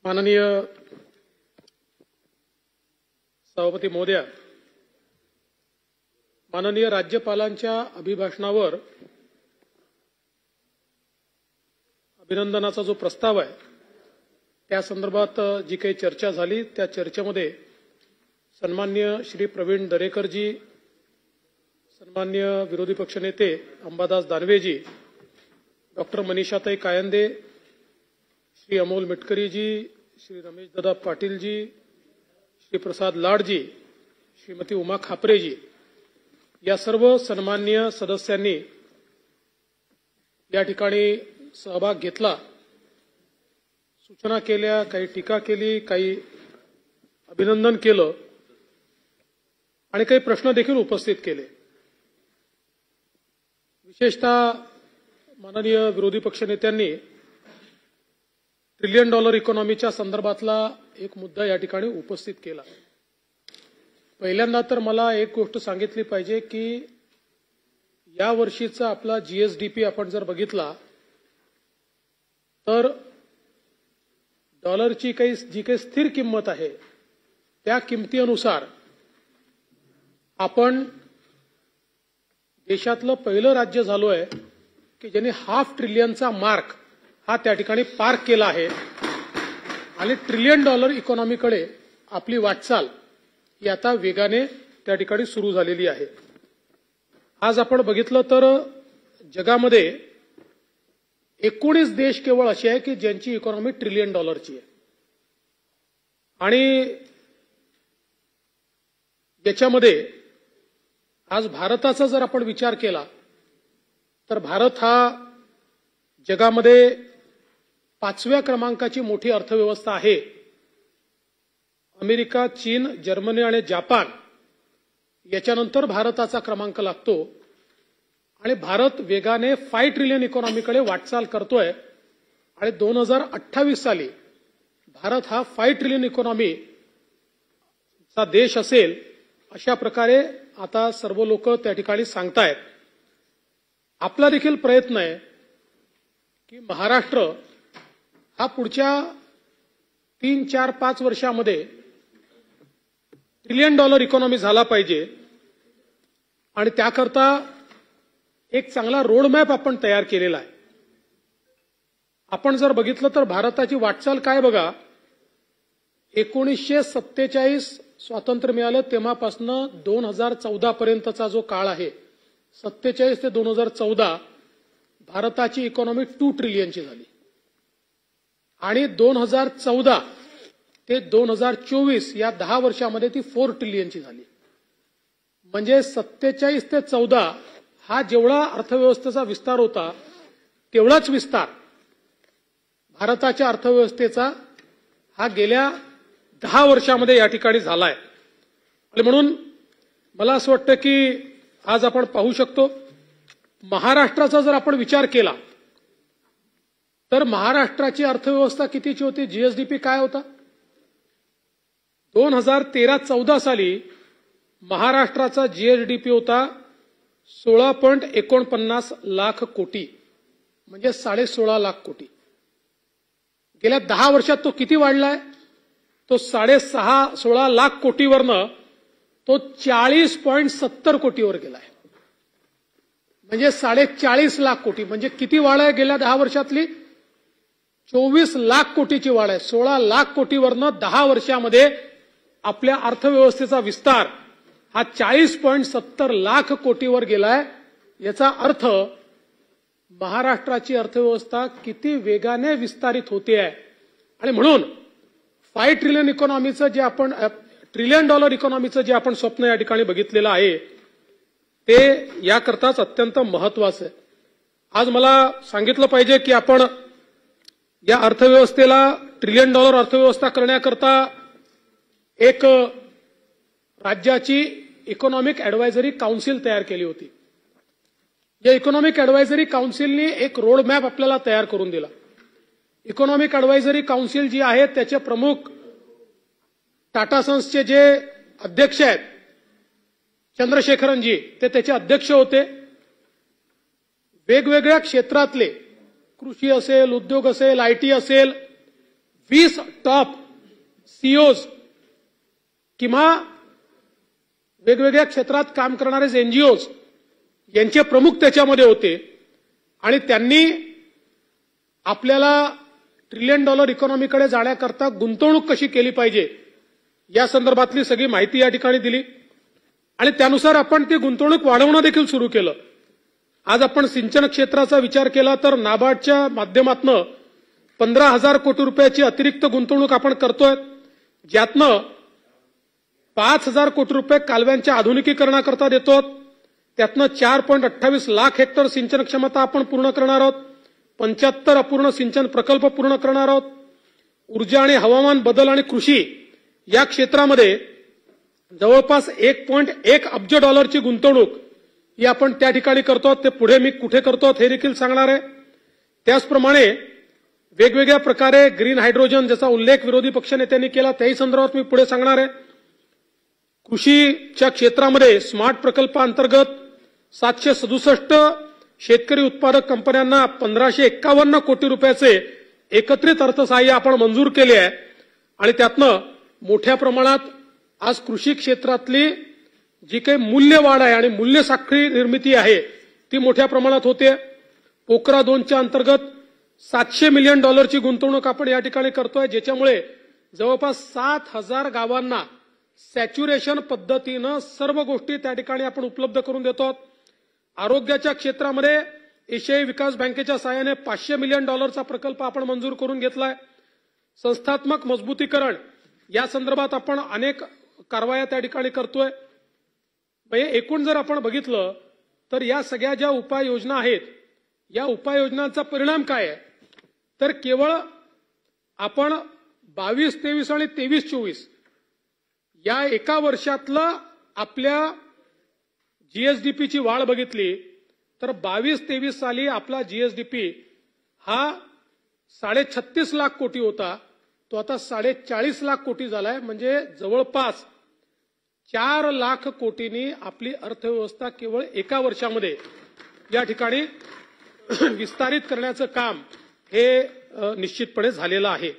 माननीय सभापती महोदय, माननीय राज्यपालांच्या अभिभाषणावर अभिनंदनाचा जो प्रस्ताव आहे त्या संदर्भात जी काही चर्चा झाली त्या चर्चेमध्ये सन्माननीय श्री प्रवीण दरेकरजी, सन्माननीय विरोधी पक्षनेते अंबादास दानवेजी, डॉक्टर मनीषाताई कायंदे, श्री अमोल मिटकरीजी, श्री रमेश दादा पाटीलजी, श्री प्रसाद लाडजी, श्रीमती उमा खापरेजी या सर्व सन्माननीय सदस्यांनी या ठिकाणी सहभाग घेतला, सूचना केल्या, काही टीका केली, काही अभिनंदन केलं आणि काही प्रश्न देखील उपस्थित केले। विशेषतः माननीय विरोधी पक्षनेत्यांनी ट्रिलियन डॉलर इकॉनॉमीच्या संदर्भातला एक मुद्दा या ठिकाणी उपस्थित केला। पहिल्यांदा तर मला एक गोष्ट सांगितली पाहिजे की या वर्षीचा आपला जीएसडीपी आपण जर बघितला तर डॉलरची जी काही स्थिर किंमत आहे त्या किमतीनुसार आपण देशातलं पहिलं राज्य झालोय की ज्यांनी हाफ ट्रिलियनचा मार्क हा त्या ठिकाणी पार केला आहे आणि ट्रिलियन डॉलर इकॉनॉमीकडे आपली वाटचाल ही आता वेगाने त्या ठिकाणी सुरू झालेली आहे। आज आपण बघितलं तर जगामध्ये 19 देश केवळ असे आहे की ज्यांची इकॉनॉमी ट्रिलियन डॉलरची आहे आणि याच्यामध्ये आज भारताचा जर आपण विचार केला तर भारत हा जगामध्ये 5व्या क्रमांकाची मोठी अर्थव्यवस्था आहे। अमेरिका, चीन, जर्मनी आणि जपान याच्यानंतर भारताचा क्रमांक लागतो आणि भारत वेगाने 5 ट्रिलियन इकॉनॉमीकडे वाटचाल करतोय आणि 2028 साली भारत हा 5 ट्रिलियन इकॉनॉमीचा देश असेल अशा प्रकारे आता सर्व लोक त्या ठिकाणी सांगतायत। आपला देखील प्रयत्न आहे की महाराष्ट्र हा पुढच्या 3, 4, 5 वर्षामध्ये ट्रिलियन डॉलर इकॉनॉमी झाला पाहिजे आणि त्याकरता एक चांगला रोडमॅप आपण तयार केलेला आहे। आपण जर बघितलं तर भारताची वाटचाल काय बघा, 1947 स्वातंत्र्य मिळालं तेव्हापासून 2014 पर्यंतचा जो काळ आहे, 47 ते 2014 भारताची इकॉनॉमी 2 ट्रिलियनची झाली आणि 2014 ते 2024 या 10 वर्षामध्ये ती 4 ट्रिलियनची झाली। म्हणजे 47 ते 14 हा जेवढा अर्थव्यवस्थेचा विस्तार होता तेवढाच विस्तार भारताच्या अर्थव्यवस्थेचा हा गेल्या 10 वर्षामध्ये या ठिकाणी झालाय। आणि म्हणून मला असं वाटतं की आज आपण पाहू शकतो महाराष्ट्राचा जर आपण विचार केला तर महाराष्ट्राची अर्थव्यवस्था कितीची होती, जीएसडीपी काय होता? 2013-14 साली महाराष्ट्राचा जीएसडीपी होता 16.49 लाख कोटी, म्हणजे 16.5 लाख कोटी। गेल्या 10 वर्षात तो किती वाढलाय? तो 16.5 लाख कोटीवरनं तो 40.70 कोटीवर गेलाय, म्हणजे 40.5 लाख कोटी। म्हणजे किती वाढ आहे गेल्या 10 वर्षातली? 24 लाख कोटीची वाढ आहे। 16 लाख कोटीवरनं 10 वर्षामध्ये आपल्या अर्थव्यवस्थेचा विस्तार हा 40.70 लाख कोटीवर गेलाय। याचा अर्थ महाराष्ट्राची अर्थव्यवस्था किती वेगाने विस्तारित होते आहे आणि म्हणून 5 ट्रिलियन इकॉनॉमीचं जे आपण ट्रिलियन डॉलर इकॉनॉमीचं जे आपण स्वप्न या ठिकाणी बघितलेलं आहे ते याकरताच अत्यंत महत्वाचं आहे। आज मला सांगितलं पाहिजे की आपण या अर्थव्यवस्थेला ट्रिलियन डॉलर अर्थव्यवस्था करण्याकरता एक राज्याची इकॉनॉमिक ॲडवायझरी काउन्सिल तयार केली होती। या इकॉनॉमिक ॲडवायझरी काउन्सिलने एक रोड मॅप आपल्याला तयार करून दिला। इकॉनॉमिक ॲडवायझरी काउन्सिल जी आहे त्याचे प्रमुख टाटा सन्सचे जे अध्यक्ष आहेत चंद्रशेखरनजी ते त्याचे अध्यक्ष होते। वेगवेगळ्या क्षेत्रातले कृषी असेल, उद्योग असेल, आयटी असेल, 20 टॉप सीईओज किंवा वेगवेगळ्या क्षेत्रात काम करणारे एनजीओज यांचे प्रमुख त्याच्यामध्ये होते आणि त्यांनी आपल्याला $1 ट्रिलियन इकॉनॉमीकडे जाण्याकरता गुंतवणूक कशी केली पाहिजे या संदर्भातली सगळी माहिती या ठिकाणी दिली आणि त्यानुसार आपण ती गुंतवणूक वाढवणं देखील सुरू केलं. आज आपण सिंचन क्षेत्राचा विचार केला तर नाबार्डच्या माध्यमातून 15,000 कोटी रुपयाची अतिरिक्त गुंतवणूक आपण करतोय, ज्यातनं 5,000 कोटी रुपये कालव्यांच्या आधुनिकीकरणाकरता देतो. त्यातनं 4.28 लाख हेक्टर सिंचन क्षमता आपण पूर्ण करणार आहोत. 75 अपूर्ण सिंचन प्रकल्प पूर्ण करणार आहोत. ऊर्जा आणि हवामान बदल आणि कृषी या क्षेत्रामध्ये जवळपास $1.1 अब्ज गुंतवणूक ही आपण त्या ठिकाणी करतो. ते पुढे मी कुठे करतो हे देखील सांगणार आहे. त्याचप्रमाणे वेगवेगळ्या प्रकारे ग्रीन हायड्रोजन ज्याचा उल्लेख विरोधी पक्षनेत्यांनी केला त्याही संदर्भात मी पुढे सांगणार आहे. कृषीच्या क्षेत्रामध्ये स्मार्ट प्रकल्पाअंतर्गत 767 शेतकरी उत्पादक कंपन्यांना 1,551 कोटी रुपयाचे एकत्रित अर्थसहाय्य आपण मंजूर केले आहे आणि त्यातनं मोठ्या प्रमाणात आज कृषी क्षेत्रातली जी काही मूल्यवाढ आहे आणि मूल्य साखळी निर्मिती आहे ती मोठ्या प्रमाणात होते. पोखरा 2च्या अंतर्गत $700 मिलियन गुंतवणूक आपण या ठिकाणी करतोय, ज्याच्यामुळे जवळपास 7,000 गावांना सॅच्युरेशन पद्धतीनं सर्व गोष्टी त्या ठिकाणी आपण उपलब्ध करून देतो. आरोग्याच्या क्षेत्रामध्ये एशियाई विकास बँकेच्या सहाय्याने $500 मिलियन प्रकल्प आपण मंजूर करून घेतलाय. संस्थात्मक मजबूतीकरण या संदर्भात आपण अनेक कारवाया त्या ठिकाणी करतोय. एकूण जर आपण बघितलं तर या सगळ्या ज्या उपाययोजना आहेत या उपाययोजनांचा परिणाम काय आहे तर केवळ आपण 22-23 आणि 23-24 या एका वर्षातलं आपल्या जीएसडीपीची वाढ बघितली तर 22-23 साली आपला जीएसडीपी हा 36.5 लाख कोटी होता, तो आता 40.5 लाख कोटी झालाय. म्हणजे जवळपास 4 लाख कोटींनी आपली अर्थव्यवस्था केवळ एका वर्षामध्ये या ठिकाणी विस्तारित करण्याचं काम हे निश्चितपणे झालेलं आहे.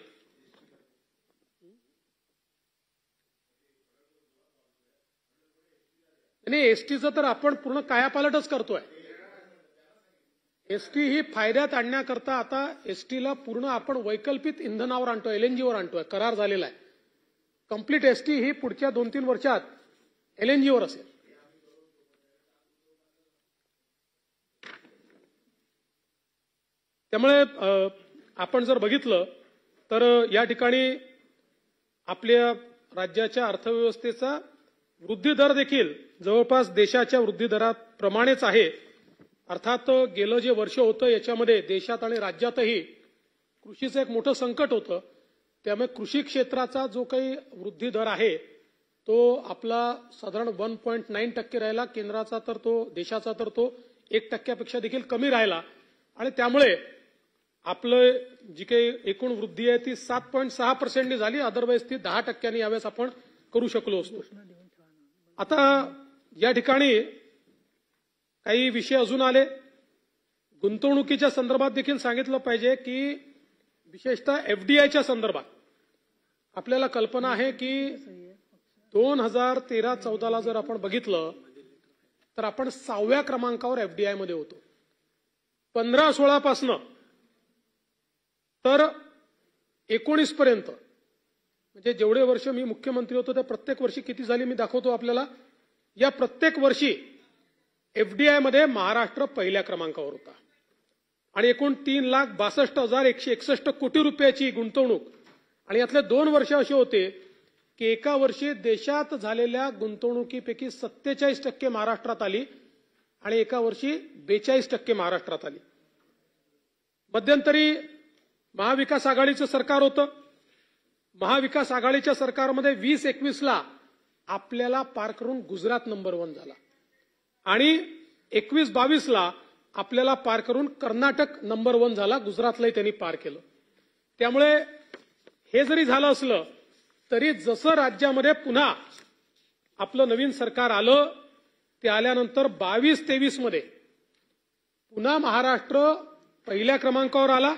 आणि एसटीचं तर आपण पूर्ण कायापालटच करतोय. एसटी ही फायद्यात आणण्याकरता आता एसटीला पूर्ण आपण वैकल्पिक इंधनावर आणतोय, एलएनजीवर आणतोय. करार झालेला आहे. कंप्लीट एसटी ही पुढच्या 2-3 वर्षात एलएनजीवर असेल. त्यामुळे आपण जर बघितलं तर या ठिकाणी आपल्या राज्याच्या अर्थव्यवस्थेचा वृद्धी दर देखील जवळपास देशाच्या वृद्धी दराप्रमाणेच आहे. अर्थात गेलं जे वर्ष होतं याच्यामध्ये देशात आणि राज्यातही कृषीचं एक मोठं संकट होतं. त्यामुळे कृषी क्षेत्राचा जो काही वृद्धी दर आहे तो आपला साधारण 1.9% राहिला. केंद्राचा तर तो देशाचा तर तो 1% देखील कमी राहिला आणि त्यामुळे आपलं जी काही एकूण वृद्धी आहे ती 7.6% झाली. अदरवाईज ती 10% यावेळेस आपण करू शकलो असतो. आता या ठिकाणी काही विषय अजून आले. गुंतवणुकीच्या संदर्भात देखील सांगितलं पाहिजे की विशेषतः एफडीआयच्या संदर्भात आपल्याला कल्पना आहे की 2013-14 जर आपण बघितलं तर आपण 6व्या क्रमांकावर एफडीआय मध्ये होतो. 15-16 पासनं तर 19 पर्यंत म्हणजे जेवढे वर्ष मी मुख्यमंत्री होतो त्या प्रत्येक वर्षी किती झाली मी दाखवतो आपल्याला. या प्रत्येक वर्षी एफडीआय मध्ये महाराष्ट्र पहिल्या क्रमांकावर होता आणि एकूण 3,62,161 कोटी रुपयाची गुंतवणूक. आणि यातले 2 वर्ष असे होते की एका वर्षी देशात झालेल्या गुंतवणुकीपैकी 47% महाराष्ट्रात आली आणि एका वर्षी 42% महाराष्ट्रात आली. मध्यंतरी महाविकास आघाडीचं सरकार होतं. महाविकास आघाडीच्या सरकारमध्ये 20-21 आपल्याला पार करून गुजरात नंबर 1 झाला आणि 21-22 आपल्याला पार करून कर्नाटक नंबर 1 झाला. गुजरातलाही त्यांनी पार केलं. त्यामुळे हे जरी झालं असलं तरी जसं राज्यामध्ये पुन्हा आपलं नवीन सरकार आलं ते आल्यानंतर 22-23 मध्ये पुन्हा महाराष्ट्र पहिल्या क्रमांकावर आला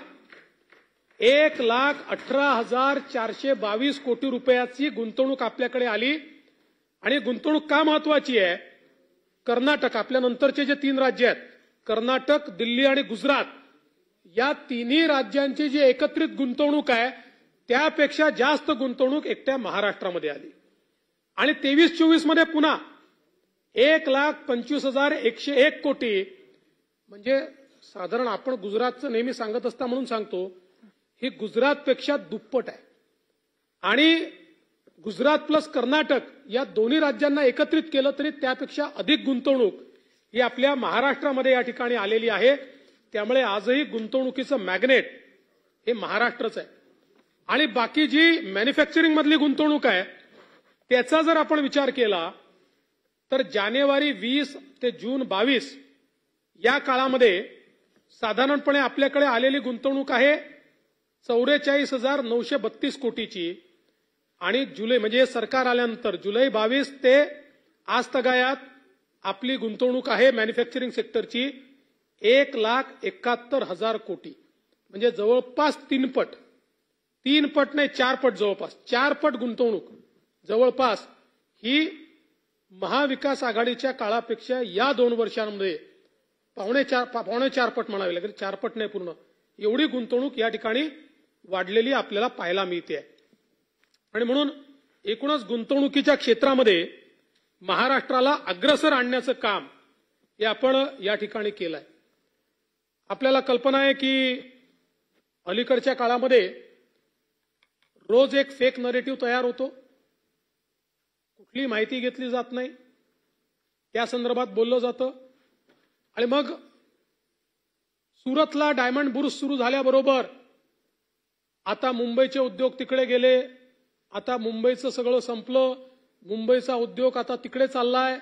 1,18,422 कोटी रुपयाची गुंतवणूक आपल्याकडे आली. आणि गुंतवणूक का महत्वाची आहे? कर्नाटक, आपल्या नंतरचे जे 3 राज्य आहेत, कर्नाटक, दिल्ली आणि गुजरात, या तिन्ही राज्यांची जी एकत्रित गुंतवणूक आहे त्यापेक्षा जास्त गुंतवणूक एकट्या महाराष्ट्रामध्ये आली. आणि 23-24 मध्ये पुन्हा 1,25,101 कोटी, म्हणजे साधारण आपण गुजरातचं नेहमी सांगत असता म्हणून सांगतो, ही गुजरातपेक्षा दुप्पट आहे. आणि गुजरात प्लस कर्नाटक या दोन्ही राज्यांना एकत्रित केलं तरी त्यापेक्षा अधिक गुंतवणूक ही आपल्या महाराष्ट्रामध्ये या ठिकाणी आलेली आहे. त्यामुळे आजही गुंतवणुकीचं मॅग्नेट हे महाराष्ट्रच आहे. आणि बाकी जी मॅन्युफॅक्चरिंग मधली गुंतवणूक आहे त्याचा जर आपण विचार केला तर जानेवारी 20 ते जून 22 या काळामध्ये साधारणपणे आपल्याकडे आलेली गुंतवणूक आहे 44,932 कोटीची. आणि जुलै, म्हणजे सरकार आल्यानंतर जुलै 22 ते आज तगायात आपली गुंतवणूक आहे मॅन्युफॅक्चरिंग सेक्टरची 1,71,000 कोटी, म्हणजे जवळपास 3 पट नाही 4 पट, जवळपास 4 पट गुंतवणूक जवळपास ही महाविकास आघाडीच्या काळापेक्षा या 2 वर्षांमध्ये पावणे 4 पट म्हणावी लागेल, 4 पट नाही पूर्ण, एवढी गुंतवणूक या ठिकाणी वाढलेली आपल्याला पाहायला मिळते आहे. आणि म्हणून एकूणच गुंतवणुकीच्या क्षेत्रामध्ये महाराष्ट्राला अग्रेसर आणण्याचं काम हे आपण या ठिकाणी केलं आहे. आपल्याला कल्पना आहे की अलीकडच्या काळामध्ये रोज एक फेक नरेटिव्ह तयार होतो, कुठली माहिती घेतली जात नाही, त्या संदर्भात बोललं जातं. आणि मग सुरतला डायमंड बुर्स सुरू झाल्याबरोबर आता मुंबईचे उद्योग तिकडे गेले, आता मुंबईचं सगळं संपलं, मुंबईचा उद्योग आता तिकडे चाललाय,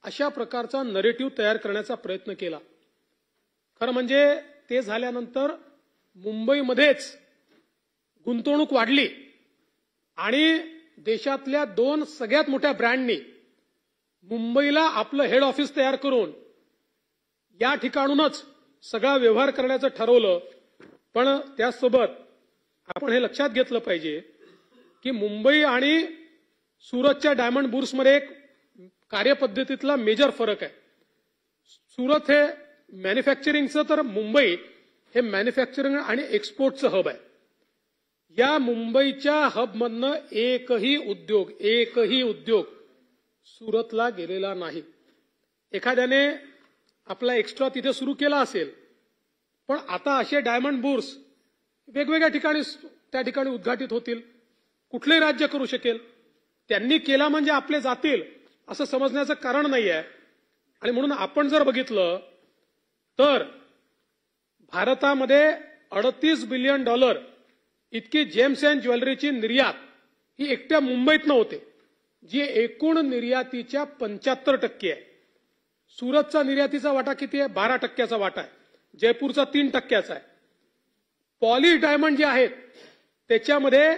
अशा प्रकारचा नरेटिव्ह तयार करण्याचा प्रयत्न केला. खरं म्हणजे ते झाल्यानंतर मुंबईमध्येच गुंतवणूक वाढली आणि देशातल्या 2 सगळ्यात मोठ्या ब्रँडनी मुंबईला आपलं हेड ऑफिस तयार करून या ठिकाणूनच सगळा व्यवहार करण्याचं ठरवलं. पण त्यासोबत आपण हे लक्षात घेतलं पाहिजे की मुंबई आणि सुरतच्या डायमंड बुर्समध्ये एक कार्यपद्धतीतला मेजर फरक आहे. सुरत हे मॅन्युफॅक्चरिंगचं, तर मुंबई हे मॅन्युफॅक्चरिंग आणि एक्सपोर्टचं हब आहे. या मुंबईच्या हबमधनं एकही उद्योग सुरतला गेलेला नाही. एखाद्याने आपला एक्स्ट्रा तिथे सुरू केला असेल, पण आता असे डायमंड बुर्स वेगवेगळ्या ठिकाणी त्या ठिकाणी उद्घाटित होतील. कुठलंही राज्य करू शकेल. त्यांनी केला म्हणजे आपले जातील असं समजण्याचं कारण नाही आहे. आणि म्हणून आपण जर बघितलं तर भारतामध्ये $38 बिलियन इतकी जेम्स अँड ज्वेलरीची निर्यात ही एकट्या मुंबईतनं होते, जी एकूण निर्यातीच्या 75% आहे. सुरतचा निर्यातीचा वाटा किती आहे? 12% वाटा आहे. जयपूरचा 3% आहे. पॉलिश डायमंड जे आहेत त्याच्यामध्ये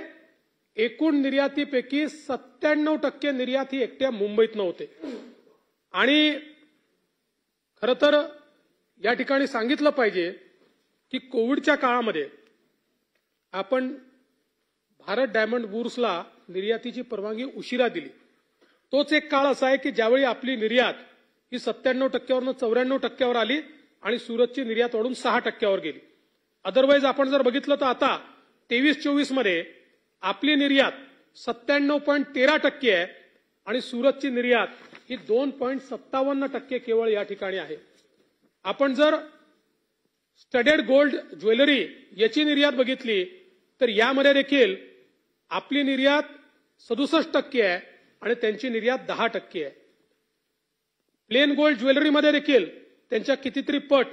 एकूण निर्यातीपैकी 97% निर्यात ही एकट्या मुंबईतनं होते. आणि खरं तर या ठिकाणी सांगितलं पाहिजे की कोविडच्या काळामध्ये आपण भारत डायमंड बुर्सला निर्यातीची परवानगी उशिरा दिली. तोच एक काळ असा आहे की ज्यावेळी आपली निर्यात ही 97%वरून 94% आली आणि सुरतची निर्यात वाढून 6% गेली. अदरवाईज आपण जर बघितलं तर आता 23-24 मध्ये आपली निर्यात 97.13% आहे आणि सुरतची निर्यात ही 2.57% केवळ या ठिकाणी आहे. आपण जर स्टडेड गोल्ड ज्वेलरी याची निर्यात बघितली तर यामध्ये देखील आपली निर्यात 67% आहे आणि त्यांची निर्यात 10% आहे. प्लेन गोल्ड ज्वेलरीमध्ये देखील त्यांच्या कितीतरी पट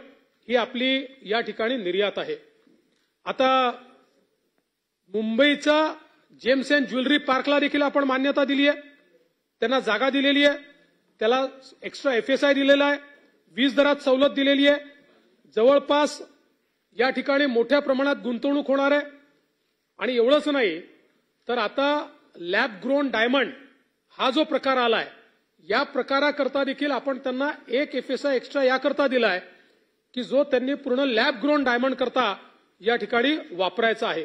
ही आपली या ठिकाणी निर्यात आहे. आता मुंबईचा जेम्स अँड ज्वेलरी पार्कला देखील आपण मान्यता दिली आहे, त्यांना जागा दिलेली आहे, त्याला एक्स्ट्रा FSI दिलेला आहे, वीज दरात सवलत दिलेली आहे. जवळपास या ठिकाणी मोठ्या प्रमाणात गुंतवणूक होणार आहे. आणि एवढंच नाही तर आता लॅब ग्रोन डायमंड हा जो प्रकार आलाय, या प्रकाराकरता देखील आपण त्यांना एक FSI एक्स्ट्रा याकरता दिलाय की जो त्यांनी पूर्ण लॅब ग्रोन डायमंड करता या ठिकाणी वापरायचा आहे.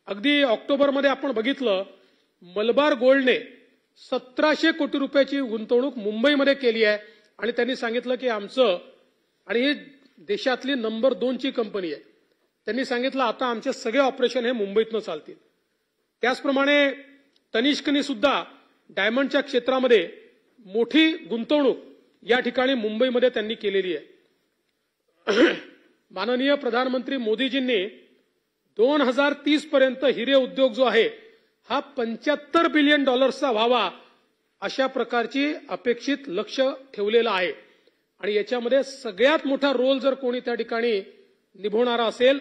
अगदी ऑक्टोबरमध्ये आपण बघितलं मलबार गोल्डने 1700 कोटी रुपयाची गुंतवणूक मुंबईमध्ये केली आहे आणि त्यांनी सांगितलं की आमचं, आणि ही देशातली नंबर 2 ची कंपनी आहे, त्यांनी सांगितलं आता आमचे सगळे ऑपरेशन हे मुंबईतनं चालतील. त्याचप्रमाणे तनिष्कने सुद्धा डायमंडच्या क्षेत्रामध्ये मोठी गुंतवणूक या ठिकाणी मुंबईमध्ये त्यांनी केलेली आहे. माननीय प्रधानमंत्री मोदीजींनी 2030 पर्यंत हिरे उद्योग जो आहे हा $75 बिलियन व्हावा अशा प्रकारची अपेक्षित लक्ष ठेवलेलं आहे. आणि याच्यामध्ये सगळ्यात मोठा रोल जर कोणी त्या ठिकाणी निभवणारा असेल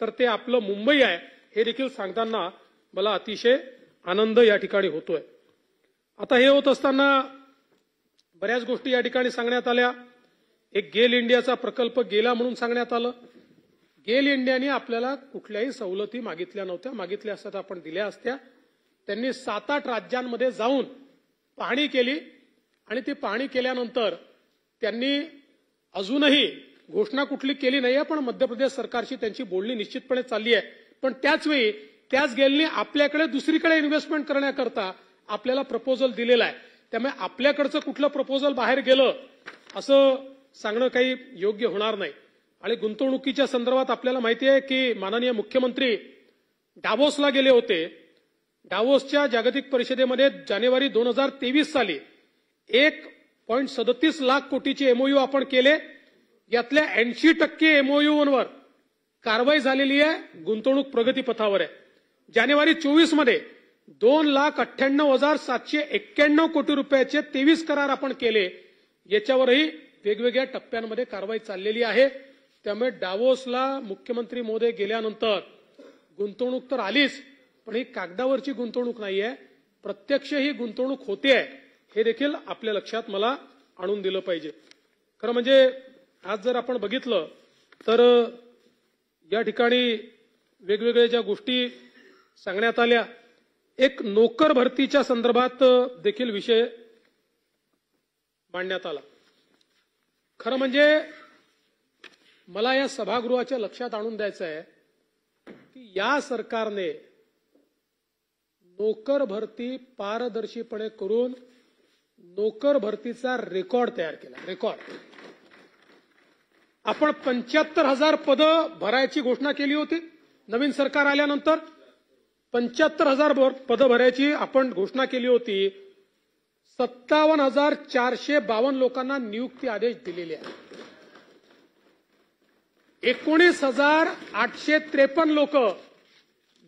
तर ते आपलं मुंबई आहे, हे देखील सांगताना मला अतिशय आनंद या ठिकाणी होतोय. आता हे होत असताना बऱ्याच गोष्टी या ठिकाणी सांगण्यात आल्या. एक गेल इंडियाचा प्रकल्प गेला म्हणून सांगण्यात आलं. गेल इंडियाने आपल्याला कुठल्याही सवलती मागितल्या नव्हत्या, मागितल्या असत्या तर आपण दिल्या असत्या. त्यांनी 7-8 राज्यांमध्ये जाऊन पाहणी केली आणि ती पाहणी केल्यानंतर त्यांनी अजूनही घोषणा कुठली केली नाहीये, पण मध्य प्रदेश सरकारशी त्यांची बोलणी निश्चितपणे चालली आहे. पण त्याचवेळी त्याच गेलने आपल्याकडे दुसरीकडे इन्व्हेस्टमेंट करण्याकरता आपल्याला प्रपोजल दिलेला आहे. त्यामुळे आपल्याकडचं कुठलं प्रपोजल बाहेर गेलं असं सांगणं काही योग्य होणार नाही. आणि गुंतवणुकीच्या संदर्भात आपल्याला माहिती आहे की माननीय मुख्यमंत्री डावोसला गेले होते. डावोसच्या जागतिक परिषदेमध्ये जानेवारी 2023 साली 1.37 लाख कोटीचे एमओयू आपण केले. यातल्या 80% एमओयूवर कारवाई झालेली आहे, गुंतवणूक प्रगतीपथावर आहे. जानेवारी 24 मध्ये 2,98,791 कोटी रुपयाचे 23 करार आपण केले. याच्यावरही वेगवेगळ्या टप्प्यांमध्ये कारवाई चाललेली आहे. त्यामुळे डावोसला मुख्यमंत्री महोदय गेल्यानंतर गुंतवणूक तर आलीच, पण ही कागदावरची गुंतवणूक नाहीये, प्रत्यक्ष ही गुंतवणूक होते आहे, हे देखील आपल्या लक्षात मला आणून दिलं पाहिजे. खरं म्हणजे आज जर आपण बघितलं तर या ठिकाणी वेगवेगळ्या ज्या गोष्टी सांगण्यात आल्या, एक नोकर भरतीच्या संदर्भात देखील विषय मांडण्यात आला. खरं म्हणजे मला या सभागृहाच्या लक्षात आणून द्यायचं आहे की या सरकारने नोकर भरती पारदर्शीपणे करून नोकर भरतीचा रेकॉर्ड तयार केला. रेकॉर्ड आपण 75,000 पदं भरायची घोषणा केली होती. नवीन सरकार आल्यानंतर 75,000 पदं भरायची आपण घोषणा केली होती. 57,452 लोकांना नियुक्ती आदेश दिलेले आहे. 19,853 लोक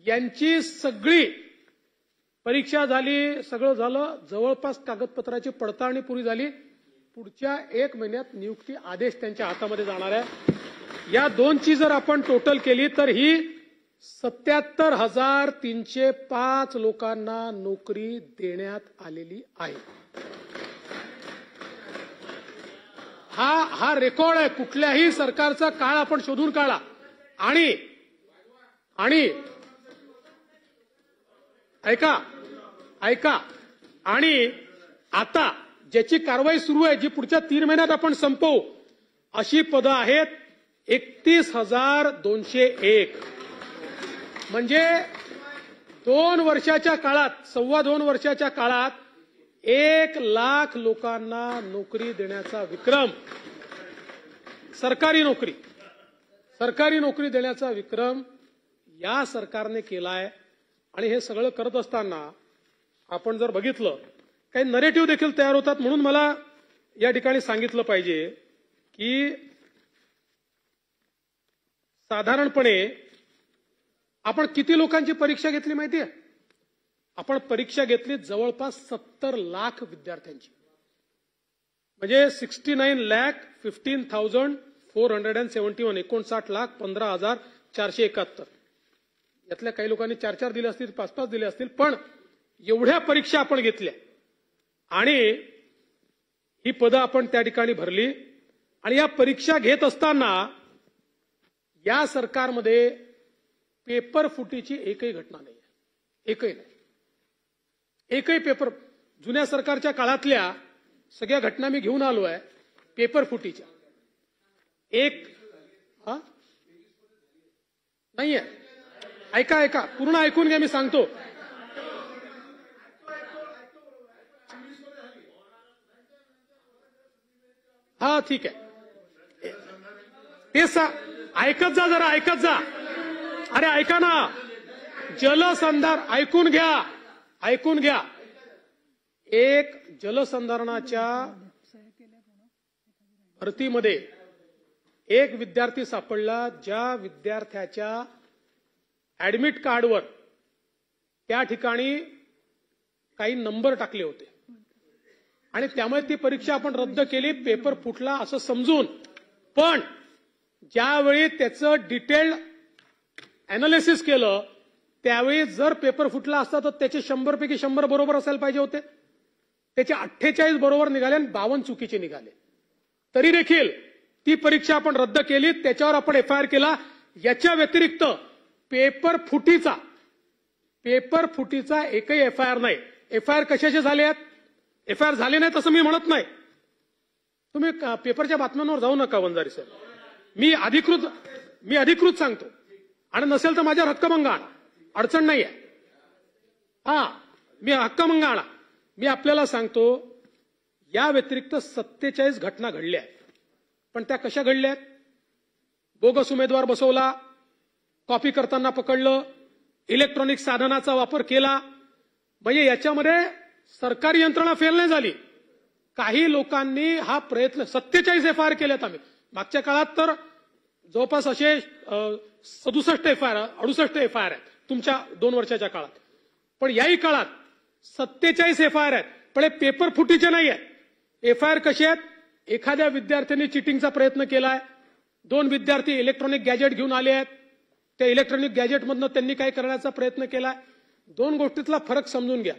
यांची सगळी परीक्षा झाली, सगळं झालं, जवळपास कागदपत्राची पडताळणी पुरी झाली. पुढच्या 1 महिन्यात नियुक्ती आदेश त्यांच्या हातामध्ये जाणार आहे. या दोनची जर आपण टोटल केली तर ही 77,305 लोकांना नोकरी देण्यात आलेली आहे. हा रेकॉर्ड आहे. कुठल्याही सरकारचा काळ आपण शोधून काढा. आणि ऐका आणि आता ज्याची कारवाई सुरू आहे, जी पुढच्या 3 महिन्यात आपण संपवू, अशी पदं आहेत 31,201. म्हणजे 2 वर्षाच्या काळात, 2.25 वर्षाच्या काळात 1 लाख लोकांना नोकरी देण्याचा विक्रम, सरकारी नोकरी देण्याचा विक्रम या सरकारने केलाय. आणि हे सगळं करत असताना आपण जर बघितलं, काही नरेटिव्ह देखील तयार होतात. म्हणून मला या ठिकाणी सांगितलं पाहिजे की साधारणपणे आपण किती लोकांची परीक्षा घेतली माहितीये? आपण परीक्षा घेतली जवळपास 70 लाख विद्यार्थ्यांची. म्हणजे 69,15,471, 59,15,471. यातल्या काही लोकांनी 4-4 दिले असतील, 5-5 दिले असतील, पण एवढ्या परीक्षा आपण घेतल्या आणि ही पदं आपण त्या ठिकाणी भरली. आणि या परीक्षा घेत असताना या सरकारमध्ये पेपर फुटीची एकही घटना नाही. एकही नाही. एकही पेपर, जुन्या सरकारच्या काळातल्या सगळ्या घटना मी घेऊन आलो आहे पेपर फुटीच्या. नाहीये. ऐका ऐका, पूर्ण ऐकून घ्या, मी सांगतो. हा ठीक आहे, तेच ऐकत जा, जरा ऐकत जा. अरे ऐका ना, जलसंधारण ऐकून घ्या, ऐकून घ्या. एक जलसंधारणाच्या भरतीमध्ये एक विद्यार्थी सापडला, ज्या विद्यार्थ्याच्या ऍडमिट कार्डवर त्या ठिकाणी काही नंबर टाकले होते आणि त्यामुळे ती परीक्षा आपण रद्द केली, पेपर फुटला असं समजून. पण ज्यावेळी त्याचं डिटेल्ड अॅनालिसिस केलं त्यावेळी जर पेपर फुटला असता तर त्याचे 100 पैकी 100 बरोबर असायला पाहिजे होते. त्याचे 48 बरोबर निघाले आणि 52 चुकीचे निघाले. तरी देखील ती परीक्षा आपण रद्द केली, त्याच्यावर आपण एफआयआर केला. याच्या व्यतिरिक्त पेपर फुटीचा एकही एफआयआर नाही. एफआयआर कशाचे झाले आहेत? एफआयआर झाले नाहीत असं मी म्हणत नाही. तुम्ही पेपरच्या बातम्यांवर जाऊ नका वंजारी साहेब. मी अधिकृत सांगतो, आणि नसेल तर माझ्यावर हक्कभंग आणा, अडचण नाहीये. मी हक्कभंग आणा. मी आपल्याला सांगतो, या व्यतिरिक्त 47 घटना घडल्या आहेत. पण त्या कशा घडल्या आहेत? बोगस उमेदवार बसवला, कॉपी करताना पकडलं, इलेक्ट्रॉनिक साधनाचा वापर केला. म्हणजे याच्यामध्ये सरकारी यंत्रणा फेल नाही झाली. काही लोकांनी हा प्रयत्न, 47 एफआयआर केल्यात आम्ही. मागच्या काळात तर जवळपास असे 67 एफआयआर 68 एफआयआर आहेत तुमच्या 2 वर्षाच्या काळात. पण याही काळात 47 एफआयआर आहेत. पण हे पेपर फुटीचे नाही आहेत. एफआयआर कसे आहेत? एखाद्या विद्यार्थ्यांनी चिटिंगचा प्रयत्न केलाय, 2 विद्यार्थी इलेक्ट्रॉनिक गॅजेट घेऊन आले आहेत, त्या इलेक्ट्रॉनिक गॅजेटमधनं त्यांनी काय करण्याचा प्रयत्न केलाय. 2 गोष्टीतला फरक समजून घ्या.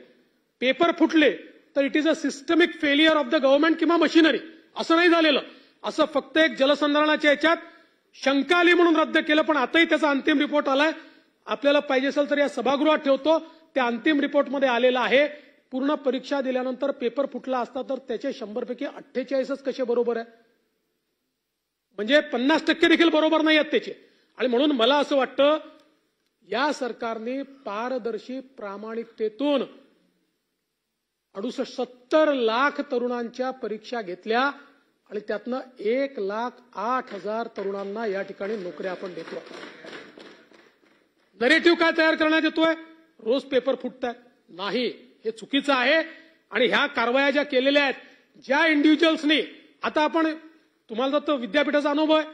पेपर फुटले तर it is a systemic failure of the government किंवा मशिनरी, असं नाही झालेलं. असं फक्त एक जलसंधारणाच्या याच्यात शंका आली म्हणून रद्द केलं. पण आताही त्याचा अंतिम रिपोर्ट आलाय. आपल्याला पाहिजे असेल तर या सभागृहात ठेवतो. त्या अंतिम रिपोर्टमध्ये आलेला आहे. पूर्ण परीक्षा दिल्यानंतर पेपर फुटला असता तर त्याचे 100 पैकी 48च कसे बरोबर आहे? म्हणजे 50% देखील बरोबर नाही आहेत त्याचे. आणि म्हणून मला असं वाटतं, या सरकारने पारदर्शी प्रामाणिकतेतून 70 लाख तरुणांच्या परीक्षा घेतल्या आणि त्यातनं 1,08,000 तरुणांना या ठिकाणी नोकऱ्या आपण देतो. नरेटिव्ह काय तयार करण्यात येतोय? रोज पेपर फुटतात. नाही, हे चुकीचं आहे. आणि ह्या कारवाया ज्या केलेल्या आहेत, ज्या इंडिव्हिज्युअल्सनी, आता आपण, तुम्हाला तर विद्यापीठाचा अनुभव आहे,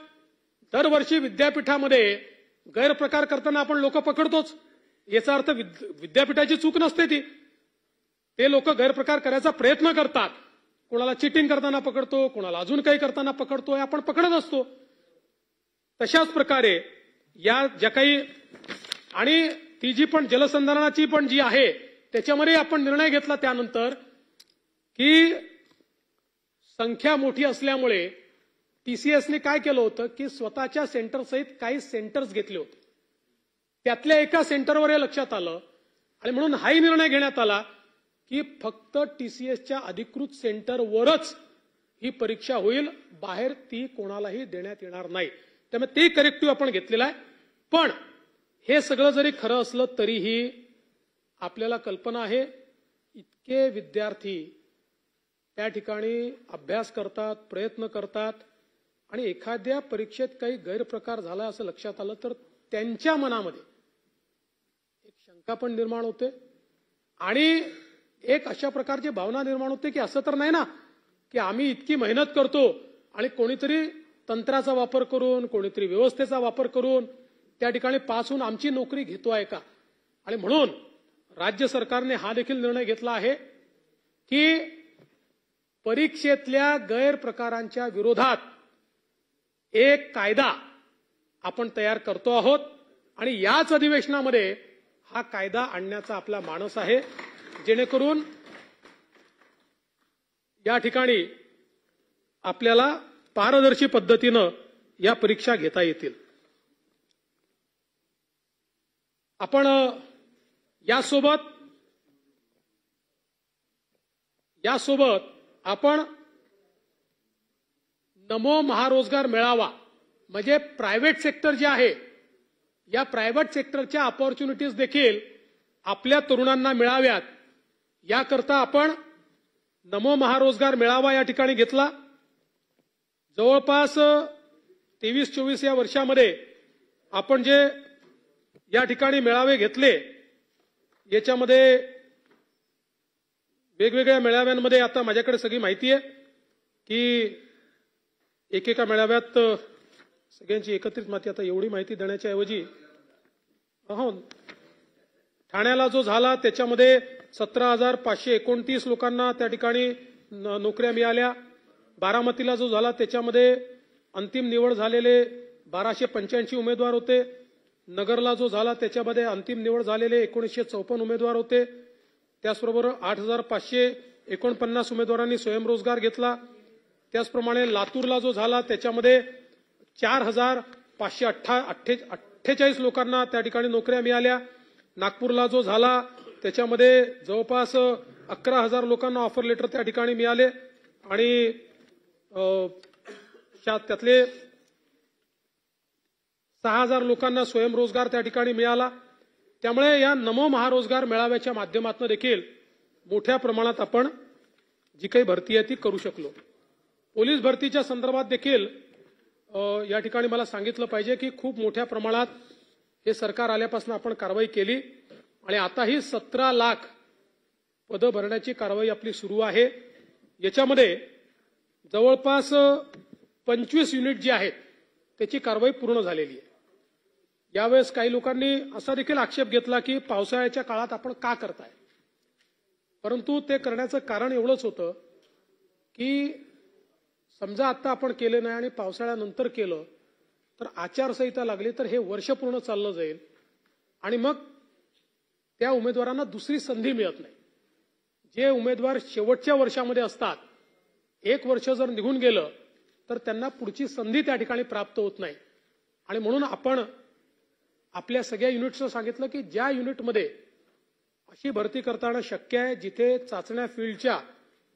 दरवर्षी विद्यापीठामध्ये गैरप्रकार करताना आपण लोक पकडतोच. याचा अर्थ विद्यापीठाची चूक नसते ती. ते लोक गैरप्रकार करायचा प्रयत्न करतात. कोणाला चिटिंग करताना पकडतो, कोणाला अजून काही करताना पकडतोय, आपण पकडत असतो. तशाच प्रकारे या ज्या काही, आणि ती जी पण जलसंधारणाची पण जी आहे त्याच्यामध्ये आपण निर्णय घेतला त्यानंतर की संख्या मोठी असल्यामुळे टीसीएसने काय केलं होतं की स्वतःच्या सेंटर सहित काही सेंटर्स घेतले होते. त्यातल्या एका सेंटरवर हे लक्षात आलं आणि म्हणून हाही निर्णय घेण्यात आला की फक्त टीसीएसच्या अधिकृत सेंटरवरच ही परीक्षा होईल, बाहेर ती कोणालाही देण्यात येणार नाही. त्यामुळे ते करेक्टिव्ह आपण घेतलेलं आहे. पण हे सगळं जरी खरं असलं तरीही आपल्याला कल्पना आहे, इतके विद्यार्थी त्या ठिकाणी अभ्यास करतात, प्रयत्न करतात, आणि एखाद्या परीक्षेत काही गैरप्रकार झाला असं लक्षात आलं तर त्यांच्या मनामध्ये एक शंका पण निर्माण होते आणि एक अशा प्रकारची भावना निर्माण होते की असं तर नाही ना की आम्ही इतकी मेहनत करतो आणि कोणीतरी तंत्राचा वापर करून, कोणीतरी व्यवस्थेचा वापर करून त्या ठिकाणी पास होऊन आमची नोकरी घेतो आहे का. आणि म्हणून राज्य सरकारने हा देखील निर्णय घेतला आहे की परीक्षेतल्या गैरप्रकारांच्या विरोधात एक कायदा आपण तयार करतो आहोत आणि याच अधिवेशनामध्ये हा कायदा आणण्याचा आपला मानस आहे, जेणेकरून या ठिकाणी आपल्याला पारदर्शी पद्धतीनं या परीक्षा घेता येतील. आपण यासोबत आपण नमो महारोजगार मेळावा म्हणजे प्रायव्हेट सेक्टर जे आहे या प्रायव्हेट सेक्टरच्या अपॉर्च्युनिटीज देखील आपल्या तरुणांना मिळाव्यात याकरता आपण नमो महारोजगार मेळावा या ठिकाणी घेतला। जवळपास 23-24 या वर्षामध्ये आपण जे या ठिकाणी मेळावे घेतले याच्यामध्ये वेगवेगळ्या मेळाव्यांमध्ये आता माझ्याकडे सगळी माहिती आहे की एकेका मेळाव्यात सगळ्यांची एकत्रित माहिती, आता एवढी माहिती देण्याच्या ऐवजी ठाण्याला जो झाला त्याच्यामध्ये 17,529 लोकांना त्या ठिकाणी नोकऱ्या मिळाल्या। बारामतीला जो झाला त्याच्यामध्ये अंतिम निवड झालेले 1285 उमेदवार होते। नगरला जो झाला त्याच्यामध्ये अंतिम निवड झालेले 1954 उमेदवार होते। त्याचबरोबर 8,549 उमेदवारांनी स्वयंरोजगार घेतला। त्याचप्रमाणे लातूरला जो झाला त्याच्यामध्ये 4,548 लोकांना त्या ठिकाणी नोकऱ्या मिळाल्या। नागपूरला जो झाला त्याच्यामध्ये जवळपास 11,000 लोकांना ऑफर लेटर त्या ठिकाणी मिळाले आणि त्यातले 6,000 लोकांना स्वयंरोजगार त्या ठिकाणी मिळाला। त्यामुळे या नमो महारोजगार मेळाव्याच्या माध्यमातून देखील मोठ्या प्रमाणात आपण जी काही भरती आहे ती करू शकलो। पोलीस भरतीच्या संदर्भात देखील या ठिकाणी मला सांगितलं पाहिजे की खूप मोठ्या प्रमाणात हे सरकार आल्यापासून आपण कारवाई केली आणि आताही 17 लाख पदं भरण्याची कारवाई आपली सुरू आहे। याच्यामध्ये जवळपास 25 युनिट जी आहेत त्याची कारवाई पूर्ण झालेली आहे। यावेळेस काही लोकांनी असा देखील आक्षेप घेतला की पावसाळ्याच्या काळात आपण का करताय, परंतु ते करण्याचं कारण एवढंच होतं की समजा आता आपण केले नाही आणि पावसाळ्यानंतर केलं तर आचारसंहिता लागली तर हे वर्ष पूर्ण चाललं जाईल आणि मग त्या उमेदवारांना दुसरी संधी मिळत नाही। जे उमेदवार शेवटच्या वर्षामध्ये असतात, एक वर्ष जर निघून गेलं तर त्यांना पुढची संधी त्या ठिकाणी प्राप्त होत नाही आणि म्हणून आपण आपल्या सगळ्या युनिट्सला सांगितलं की ज्या युनिटमध्ये अशी भरती करताना शक्य आहे जिथे चाचण्या फील्डच्या,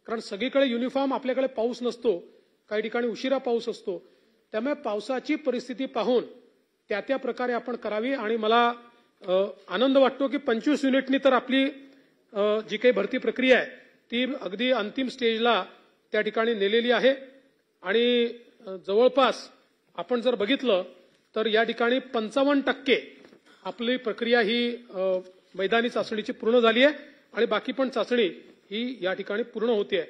कारण सगळीकडे युनिफॉर्म आपल्याकडे पाऊस नसतो, काही ठिकाणी उशिरा पाऊस असतो, त्यामुळे पावसाची परिस्थिती पाहून त्या प्रकारे आपण करावी आणि मला आनंद वाटतो की 25 युनिटनी तर आपली जी काही भरती प्रक्रिया आहे ती अगदी अंतिम स्टेजला त्या ठिकाणी नेलेली आहे आणि जवळपास आपण जर बघितलं तर या ठिकाणी 55% आपली प्रक्रिया ही मैदानी चाचणीची पूर्ण झाली आहे आणि बाकी पण चाचणी ही या ठिकाणी पूर्ण होते आहे।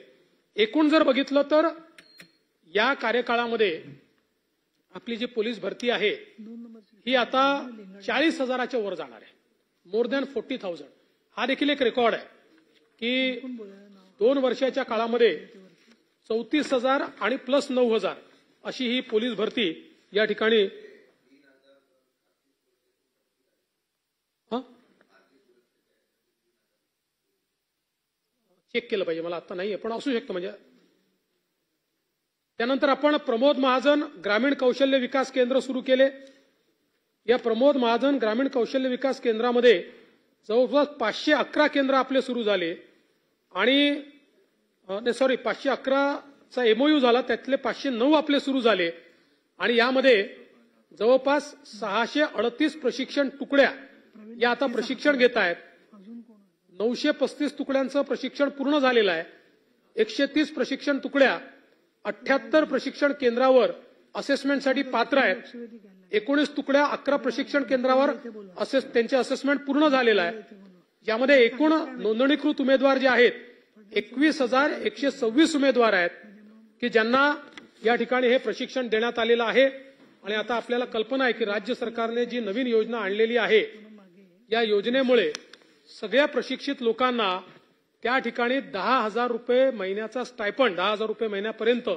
एकूण जर बघितलं तर या कार्यकाळामध्ये आपली जी पोलीस भरती आहे ही आता 40,000च्या वर जाणार आहे, मोर दॅन 40,000। हा देखील एक रेकॉर्ड आहे की 2 वर्षाच्या काळामध्ये 34,000 आणि प्लस 9,000 अशी ही पोलीस भरती या ठिकाणी चेक केलं पाहिजे, मला आता नाहीये पण असू शकतं। म्हणजे त्यानंतर आपण प्रमोद महाजन ग्रामीण कौशल्य विकास केंद्र सुरू केले। या प्रमोद महाजन ग्रामीण कौशल्य विकास केंद्रामध्ये जवळपास 511 केंद्र आपले सुरू झाले आणि 511चा एमओयू झाला, त्यातले 509 आपले सुरू झाले आणि यामध्ये जवळपास 638 प्रशिक्षण तुकड्या या आता प्रशिक्षण घेत आहेत। 935 तुकड्यांचं प्रशिक्षण पूर्ण झालेलं आहे। 130 प्रशिक्षण तुकड्या 78 प्रशिक्षण केंद्रावर असेसमेंटसाठी पात्र आहेत। 19 तुकड्या 11 प्रशिक्षण केंद्रावर त्यांचे असेसमेंट पूर्ण झालेलं आहे। यामध्ये एकूण नोंदणीकृत उमेदवार जे आहेत 21,126 उमेदवार आहेत की ज्यांना या ठिकाणी हे प्रशिक्षण देण्यात आलेलं आहे आणि आता आपल्याला कल्पना आहे की राज्य सरकारने जी नवीन योजना आणलेली आहे या योजनेमुळे सगळ्या प्रशिक्षित लोकांना त्या ठिकाणी 10,000 रुपये महिन्याचा स्टायपंड, 10,000 रुपये महिन्यापर्यंत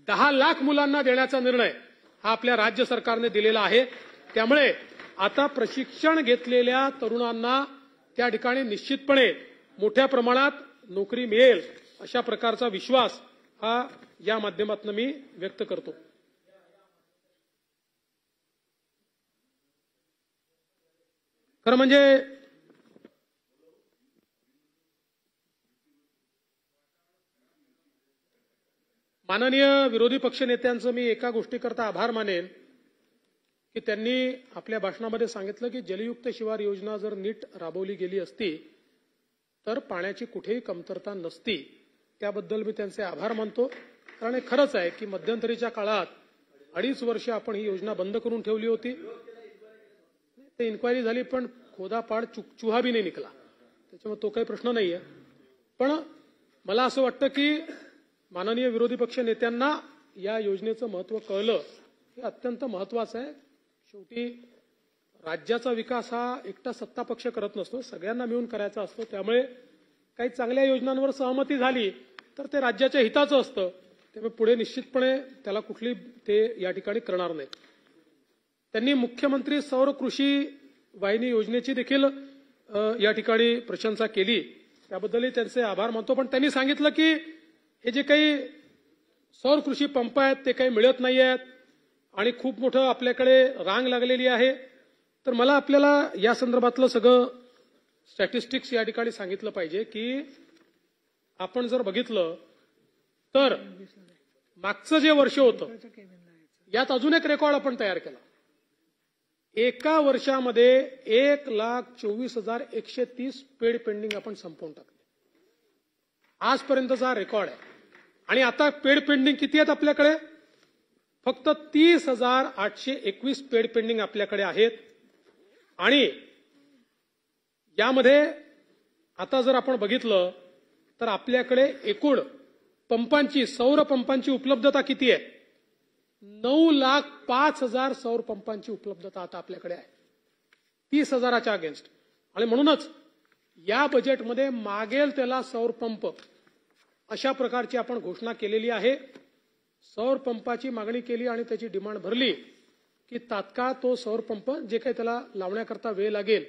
10 लाख मुलांना देण्याचा निर्णय हा आपल्या राज्य सरकारने दिलेला आहे। त्यामुळे आता प्रशिक्षण घेतलेल्या तरुणांना त्या ठिकाणी निश्चितपणे मोठ्या प्रमाणात नोकरी मिळेल अशा प्रकारचा विश्वास हा या माध्यमातून मी व्यक्त करतो। खरं म्हणजे माननीय विरोधी पक्षनेत्यांचं मी एका गोष्टीकरता आभार मानेन की त्यांनी आपल्या भाषणामध्ये सांगितलं की जलयुक्त शिवार योजना जर नीट राबवली गेली असती तर पाण्याची कुठेही कमतरता नसती. त्याबद्दल मी त्यांचे आभार मानतो. कारण हे खरंच आहे की मध्यंतरीच्या काळात 2.5 वर्ष आपण ही योजना बंद करून ठेवली होती. ते इन्क्वायरी झाली पण खोदापाड चुहा भी नाही निघला, त्याच्यामुळे तो काही प्रश्न नाहीये. पण मला असं वाटतं की माननीय विरोधी पक्ष नेत्यांना या योजनेचं महत्त्व कळलं हे अत्यंत महत्त्वाचं आहे. शेवटी राज्याचा विकास हा एकटा सत्ता पक्ष करत नसतो, सगळ्यांना मिळून करायचा असतो. त्यामुळे काही चांगल्या योजनांवर सहमती झाली तर ते राज्याच्या हिताचं असतं. त्यामुळे पुढे निश्चितपणे त्याला कुठली ते या ठिकाणी करणार नाही. त्यांनी मुख्यमंत्री सौर कृषी वाहिनी योजनेची देखील या ठिकाणी प्रशंसा केली, त्याबद्दलही त्यांचे आभार मानतो. पण त्यांनी सांगितलं की हे जे काही सौर कृषी पंप आहेत ते काही मिळत नाही आहेत आणि खूप मोठं आपल्याकडे रांग लागलेली आहे. तर मला आपल्याला या संदर्भातलं सगळं स्टॅटिस्टिक्स या ठिकाणी सांगितलं पाहिजे की आपण जर बघितलं तर मागचं जे वर्ष होतं यात अजून एक रेकॉर्ड आपण तयार केला. एका वर्षामध्ये 1,24,130 पेड पेंडिंग आपण संपवून टाकले. आजपर्यंतचा रेकॉर्ड आहे. आणि आता पेड पेंडिंग किती आहेत आपल्याकडे? फक्त 30,821 पेड पेंडिंग आपल्याकडे आहेत. आणि यामध्ये आता जर आपण बघितलं तर आपल्याकडे एकूण पंपांची सौर पंपांची उपलब्धता किती आहे? 9,05,000 सौर पंपांची उपलब्धता आता आपल्याकडे आहे, 30,000च्या अगेन्स्ट. आणि म्हणूनच या बजेटमध्ये मागेल त्याला सौर पंप अशा प्रकारची आपण घोषणा केलेली आहे. सौर पंपाची मागणी केली आणि त्याची डिमांड भरली की तात्काळ तो सौर पंप जे काही त्याला लावण्याकरता वेळ लागेल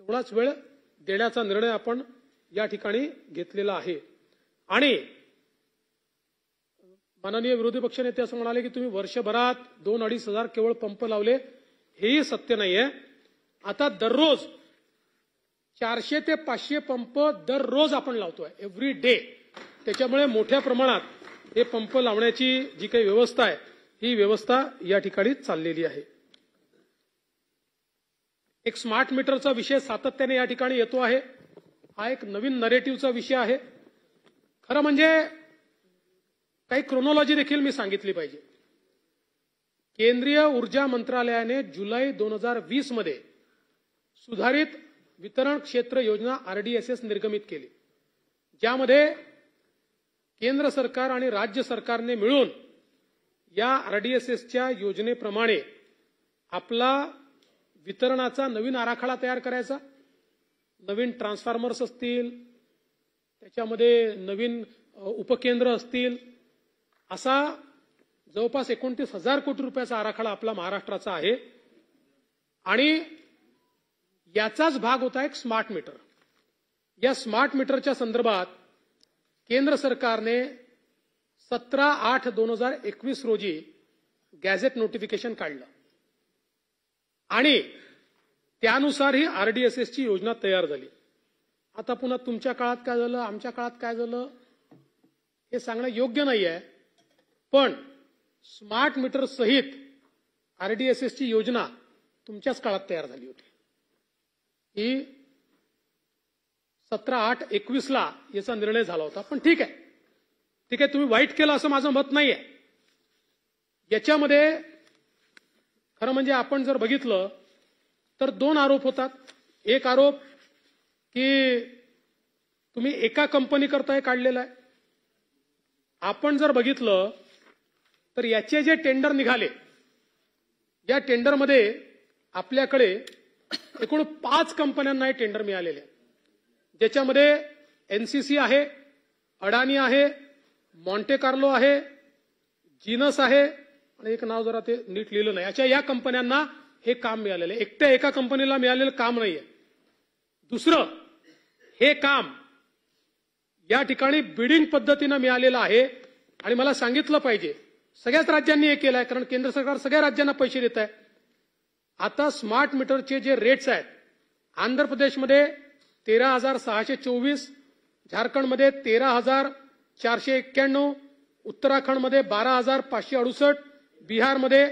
तेवढाच वेळ देण्याचा निर्णय आपण या ठिकाणी घेतलेला आहे. आणि माननीय विरोधी पक्षनेते असं म्हणाले की तुम्ही वर्षभरात 2-2.5 हजार केवळ पंप लावले, हेही सत्य नाहीये. आता दररोज 400 ते 500 पंप दररोज आपण लावतोय, एव्हरी डे. त्याच्यामुळे मोठ्या प्रमाणात हे पंप लावण्याची जी काही व्यवस्था आहे ही व्यवस्था या ठिकाणी चाललेली आहे. एक स्मार्ट मीटरचा विषय सातत्याने या ठिकाणी येतो आहे. हा एक नवीन नरेटिव्हचा विषय आहे. खरं म्हणजे काही क्रोनॉलॉजी देखील मी सांगितली पाहिजे. केंद्रीय ऊर्जा मंत्रालयाने जुलै 2020 मध्ये सुधारित वितरण क्षेत्र योजना RDSS निर्गमित केली, ज्यामध्ये केंद्र सरकार आणि राज्य सरकारने मिळून या RDSSच्या योजनेप्रमाणे आपला वितरणाचा नवीन आराखडा तयार करायचा. नवीन ट्रान्सफॉर्मर्स असतील, त्याच्यामध्ये नवीन उपकेंद्र असतील, असा जवळपास 29,000 कोटी रुपयाचा आराखडा आपला महाराष्ट्राचा आहे. आणि याचाच भाग होता एक स्मार्ट मीटर. या स्मार्ट मीटरच्या संदर्भात केंद्र सरकारने 17/8/2021 रोजी गॅझेट नोटिफिकेशन काढलं आणि त्यानुसार ही RDSSची योजना तयार झाली. आता पुन्हा तुमच्या काळात काय झालं, आमच्या काळात काय झालं हे सांगणं योग्य नाही आहे. पण स्मार्ट मीटर सहित RDSSची योजना तुमच्याच काळात तयार झाली होती. ही 17/8/21ला याचा निर्णय झाला होता. पण ठीक आहे, तुम्ही वाईट केलं असं माझं मत नाहीये. याच्यामध्ये खरं म्हणजे आपण जर बघितलं तर 2 आरोप होतात. एक आरोप की तुम्ही एका कंपनी करताय काढलेला आहे. आपण जर बघितलं तर याचे जे टेंडर निघाले, या टेंडरमध्ये आपल्याकडे एकूण 5 कंपन्यांना हे टेंडर मिळालेले आहे, ज्याच्यामध्ये NCC आहे, अडानी आहे, मॉन्टे कार्लो आहे, जीनस आहे आणि एक नाव जरा ते नीट लिहिलं नाही. अशा या कंपन्यांना हे काम मिळालेलं आहे. एकट्या एका कंपनीला मिळालेलं काम नाहीये. दुसरं, हे काम या ठिकाणी बिडिंग पद्धतीनं मिळालेलं आहे. आणि मला सांगितलं पाहिजे सगळ्याच राज्यांनी हे केलं आहे, कारण केंद्र सरकार सगळ्या राज्यांना पैसे देत आहे. आता स्मार्ट मीटरचे जे रेट्स आहेत, आंध्र प्रदेशमध्ये 13,624, झारखंडमध्ये 13,491, उत्तराखंडमध्ये 12,568, बिहारमध्ये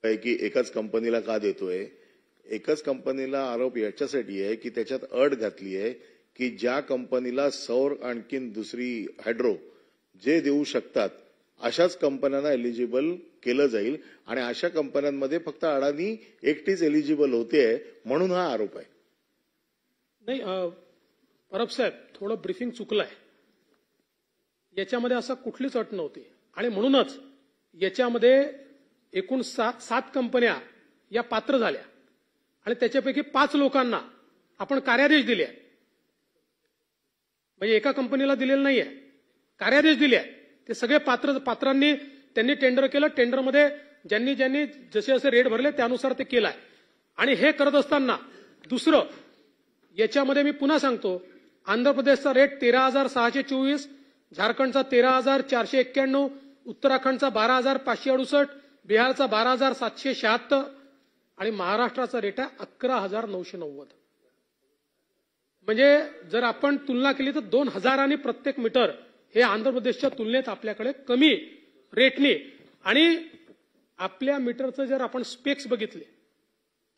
पैकी एकाच कंपनीला का देतोय? एकच कंपनीला आरोप याच्यासाठी आहे की त्याच्यात अट घातली आहे की ज्या कंपनीला सौर आणखीन दुसरी हायड्रो जे देऊ शकतात अशाच कंपन्यांना एलिजिबल केलं जाईल आणि अशा कंपन्यांमध्ये फक्त अडाणी एकटीच एलिजिबल होते म्हणून हा आरोप आहे. नाही परब साहेब, थोडं ब्रीफिंग चुकलंय. याच्यामध्ये असं कुठलीच अट नव्हती आणि म्हणूनच याच्यामध्ये एकूण 7 कंपन्या या पात्र झाल्या आणि त्याच्यापैकी 5 लोकांना आपण कार्यादेश दिले. म्हणजे एका कंपनीला दिलेलं नाहीये, कार्यादेश दिले. ते सगळे पात्रांनी त्यांनी टेंडर केलं. टेंडरमध्ये ज्यांनी जसे जसे रेट भरले त्यानुसार ते केलंय. आणि हे करत असताना दुसरं याच्यामध्ये मी पुन्हा सांगतो, आंध्र प्रदेशचा रेट 13,624, झारखंडचा 13,491, उत्तराखंडचा 12,568, बिहारचा 12,776 आणि महाराष्ट्राचा रेट आहे 11,990. म्हणजे जर आपण तुलना केली तर 2,000 प्रत्येक मीटर हे आंध्र प्रदेशच्या तुलनेत आपल्याकडे कमी रेटने. आणि आपल्या मीटरचं जर आपण स्पेक्स बघितले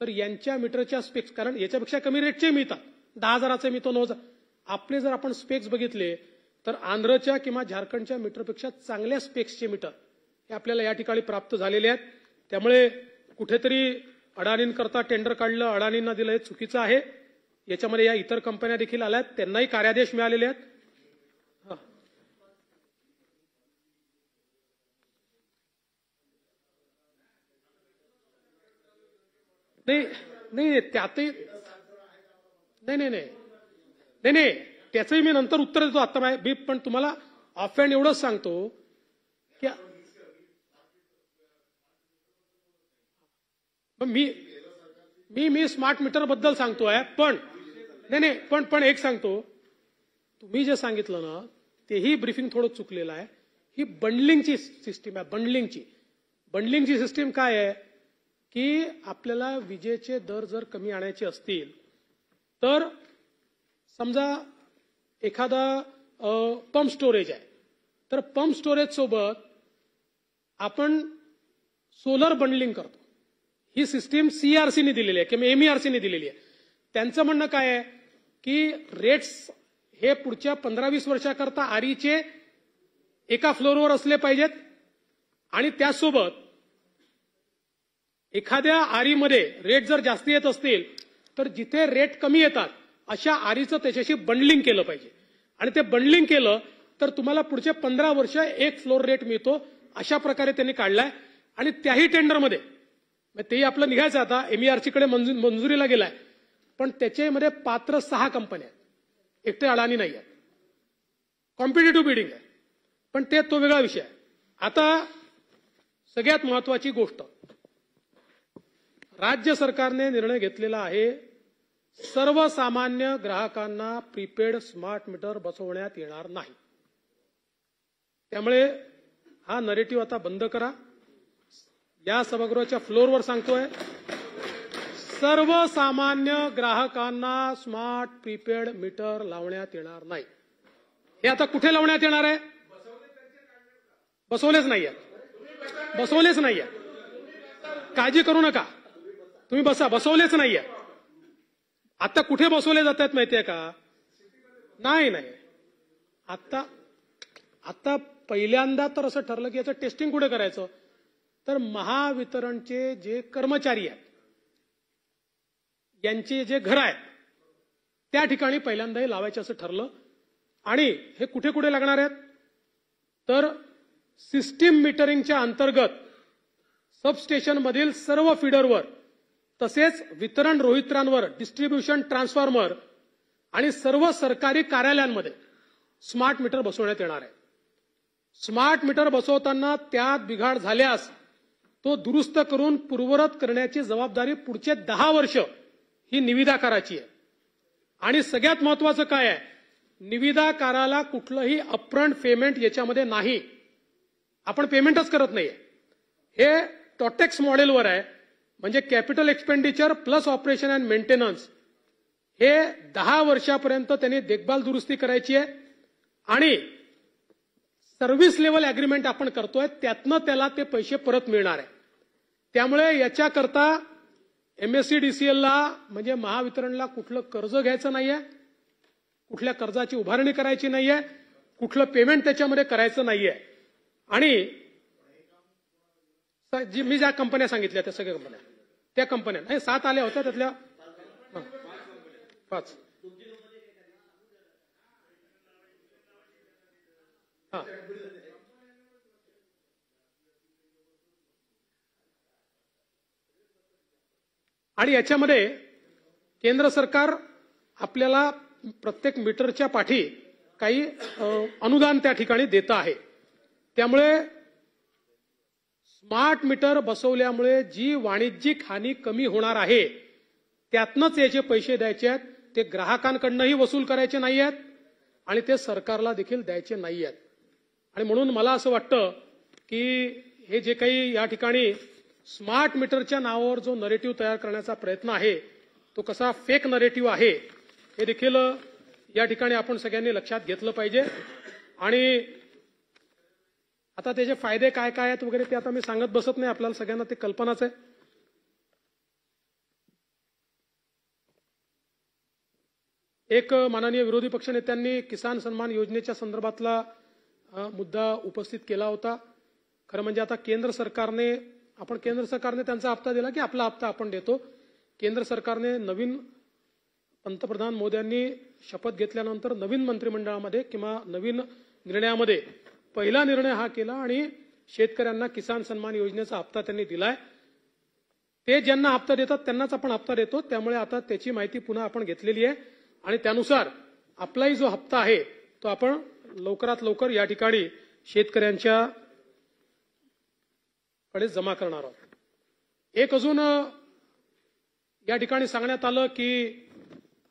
तर यांच्या मीटरच्या स्पेक्स, कारण याच्यापेक्षा कमी रेटचे मिळतात, 10,000चे मिळतो, 9,000. आपले जर आपण स्पेक्स बघितले तर आंध्रच्या किंवा झारखंडच्या मीटरपेक्षा चांगल्या स्पेक्सचे मीटर हे आपल्याला या ठिकाणी प्राप्त झालेले आहेत. त्यामुळे कुठेतरी अडाणींकरता टेंडर काढलं, अडाणींना दिलं, हे चुकीचं आहे. याच्यामध्ये या इतर कंपन्या देखील आल्यात, त्यांनाही कार्यादेश मिळालेले आहेत. नाही त्यातही नाही त्याचंही मी नंतर उत्तर देतो. आता मी पण तुम्हाला ऑफ हँड एवढंच सांगतो की मी स्मार्ट मीटर बद्दल सांगतोय. पण एक सांगतो, तुम्ही जे सांगितलं ना तेही ब्रीफिंग थोडं चुकलेलं आहे. ही बंडलिंगची सिस्टीम आहे. बंडलिंगची सिस्टीम काय आहे की आपल्याला विजेचे दर जर कमी आणायचे असतील तर समजा एखादा पंप स्टोरेज आहे, तर पंप स्टोरेज सोबत आपण सोलर बंडलिंग करतो. ही सिस्टीम CERCने दिलेली आहे किंवा MERCने दिलेली आहे. त्यांचं म्हणणं काय आहे की रेट्स हे पुढच्या 15-20 वर्षाकरता आरीचे एका फ्लोअरवर असले पाहिजेत आणि त्यासोबत एखाद्या आरीमध्ये रेट जर जास्त येत असतील तर जिथे रेट कमी येतात अशा आरीचं त्याच्याशी बंडलिंग केलं पाहिजे. आणि ते बंडलिंग केलं तर तुम्हाला पुढचे 15 वर्ष एक फ्लोर रेट मिळतो. अशा प्रकारे त्यांनी काढलाय. आणि त्याही टेंडरमध्ये तेही आपलं निघायचं आता, MERCकडे मंजुरीला गेलाय, पण त्याच्यामध्ये पात्र 6 कंपन्या आहेत, एकटे अडाणी नाही आहेत. कॉम्पिटिटिव्ह बिडिंग आहे, पण तो वेगळा विषय आहे. आता सगळ्यात महत्वाची गोष्ट, राज्य सरकारने निर्णय घेतलेला आहे सर्वसामान्य ग्राहकांना प्रीपेड स्मार्ट मीटर बसवण्यात येणार नाही. त्यामुळे हा नरेटिव्ह आता बंद करा. या सभागृहाच्या फ्लोअरवर सांगतोय, सर्वसामान्य ग्राहकांना स्मार्ट प्रीपेड मीटर लावण्यात येणार नाही. हे आता कुठे लावण्यात येणार आहे? बसवलेच नाहीये. काळजी करू नका, तुम्ही बसा. बसवलेच नाहीये. आता कुठे बसवले जात आहेत माहितीये का? नाही. आता पहिल्यांदा तर असं ठरलं की याचं टेस्टिंग कुठे करायचं, तर महावितरणचे जे कर्मचारी आहेत यांचे जे घर आहेत त्या ठिकाणी पहिल्यांदा हे लावायचे असं ठरलं. आणि हे कुठे कुठे लागणार आहेत, तर सिस्टीम मीटरिंगच्या अंतर्गत सबस्टेशनमधील सर्व फीडरवर, तसेच वितरण रोहित्रांवर, डिस्ट्रीब्युशन ट्रान्सफॉर्मर आणि सर्व सरकारी कार्यालयांमध्ये स्मार्ट मीटर बसवण्यात येणार आहे. स्मार्ट मीटर बसवताना त्यात बिघाड झाल्यास तो दुरुस्त करून पूर्ववत करण्याची जबाबदारी पुढचे 10 वर्ष ही निविदाकाराची आहे. आणि सगळ्यात महत्वाचं काय आहे, निविदाकाराला कुठलंही अपफ्रंट पेमेंट याच्यामध्ये नाही. आपण पेमेंटच करत नाहीये. हे टॉटेक्स मॉडेलवर आहे, म्हणजे capital expenditure plus operation and maintenance. हे 10 वर्षापर्यंत त्यांनी देखभाल दुरुस्ती करायची आहे आणि सर्व्हिस लेवल अग्रीमेंट आपण करतोय, त्यातनं त्याला ते पैसे परत मिळणार आहे. त्यामुळे याच्याकरता MSEDCLला म्हणजे महावितरणला कुठलं कर्ज घ्यायचं नाहीये, कुठल्या कर्जाची उभारणी करायची नाहीये, कुठलं पेमेंट त्याच्यामध्ये करायचं नाहीये. आणि मी ज्या कंपन्या सांगितल्या त्या सगळ्या कंपन्या, त्या कंपन्या नाही 7 आल्या होत्या त्यातल्या 5. आणि याच्यामध्ये केंद्र सरकार आपल्याला प्रत्येक मीटरच्या पाठी काही अनुदान त्या ठिकाणी देतं आहे. त्यामुळे स्मार्ट मीटर बसवल्यामुळे जी वाणिज्यिक हानी कमी होणार आहे त्यातनंच याचे पैसे द्यायचे आहेत. ते ग्राहकांकडूनही वसूल करायचे नाही आहेत आणि ते सरकारला देखील द्यायचे नाही आहेत. आणि म्हणून मला असं वाटतं की हे जे काही या ठिकाणी स्मार्ट मीटरच्या नावावर जो नरेटिव्ह तयार करण्याचा प्रयत्न आहे तो कसा फेक नरेटिव्ह आहे हे देखील या ठिकाणी आपण सगळ्यांनी लक्षात घेतलं पाहिजे. आणि आता त्याचे फायदे काय काय आहेत वगैरे ते आता मी सांगत बसत नाही, आपल्याला सगळ्यांना ते कल्पनाच आहे. एक माननीय विरोधी पक्षनेत्यांनी किसान सन्मान योजनेच्या संदर्भातला मुद्दा उपस्थित केला होता. खरं म्हणजे आता केंद्र सरकारने त्यांचा हप्ता दिला की आपला हप्ता आपण देतो. केंद्र सरकारने नवीन पंतप्रधान मोदींनी शपथ घेतल्यानंतर नवीन मंत्रिमंडळामध्ये किंवा नवीन निर्णयामध्ये पहिला निर्णय हा केला आणि शेतकऱ्यांना किसान सन्मान योजनेचा हप्ता त्यांनी दिलाय. ते ज्यांना हप्ता देतात त्यांनाच आपण हप्ता देतो. त्यामुळे आता त्याची माहिती पुन्हा आपण घेतलेली आहे आणि त्यानुसार आपलाही जो हप्ता आहे तो आपण लवकरात लवकर या ठिकाणी शेतकऱ्यांच्या कडे जमा करणार आहोत. एक अजून या ठिकाणी सांगण्यात आलं की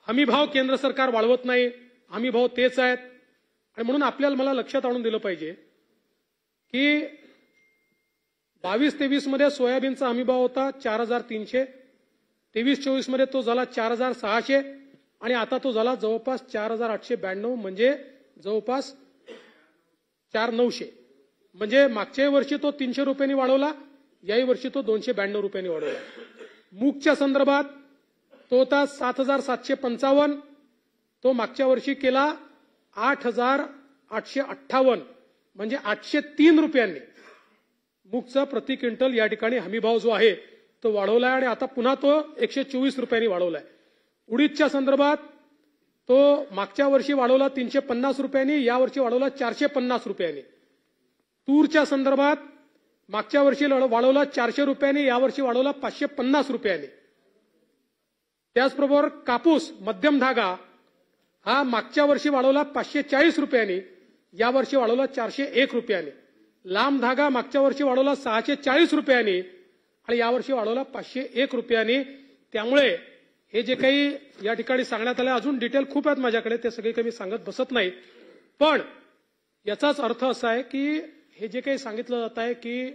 हमीभाव केंद्र सरकार वाढवत नाही, हमीभाव तेच आहेत. आणि म्हणून आपल्याला मला लक्षात आणून दिलं पाहिजे की 22-23 मध्ये सोयाबीनचा हमीभाव होता 4,300, 23-24 मध्ये तो झाला 4,600 आणि आता तो झाला जवळपास 4,892, म्हणजे जवळपास 4,900. म्हणजे मागच्याही वर्षी तो 300 रुपयांनी वाढवला, याही वर्षी तो 292 रुपयांनी वाढवला. मूगच्या संदर्भात तो होता 7,755, तो मागच्या वर्षी केला 8,858, म्हणजे 803 रुपयांनी मूगचा प्रति क्विंटल या ठिकाणी हमीभाव जो आहे तो वाढवलाय आणि आता पुन्हा तो 124 रुपयांनी वाढवलाय. उडीदच्या संदर्भात तो मागच्या वर्षी वाढवला 350 रुपयांनी, यावर्षी वाढवला 450 रुपयांनी. तूरच्या संदर्भात मागच्या वर्षी वाढवला 400 रुपयांनी, यावर्षी वाढवला 550 रुपयांनी. त्याचबरोबर कापूस मध्यम धागा हा मागच्या वर्षी वाढवला 540 रुपयांनी, यावर्षी वाढवला 401 रुपयांनी. लांब धागा मागच्या वर्षी वाढवला 640 रुपयांनी आणि यावर्षी वाढवला 501 रुपयांनी. त्यामुळे हे जे काही या ठिकाणी सांगण्यात आलं, अजून डिटेल खूप आहेत माझ्याकडे, ते सगळे काही मी सांगत बसत नाही. पण याचाच अर्थ असा आहे की हे जे काही सांगितलं जात आहे की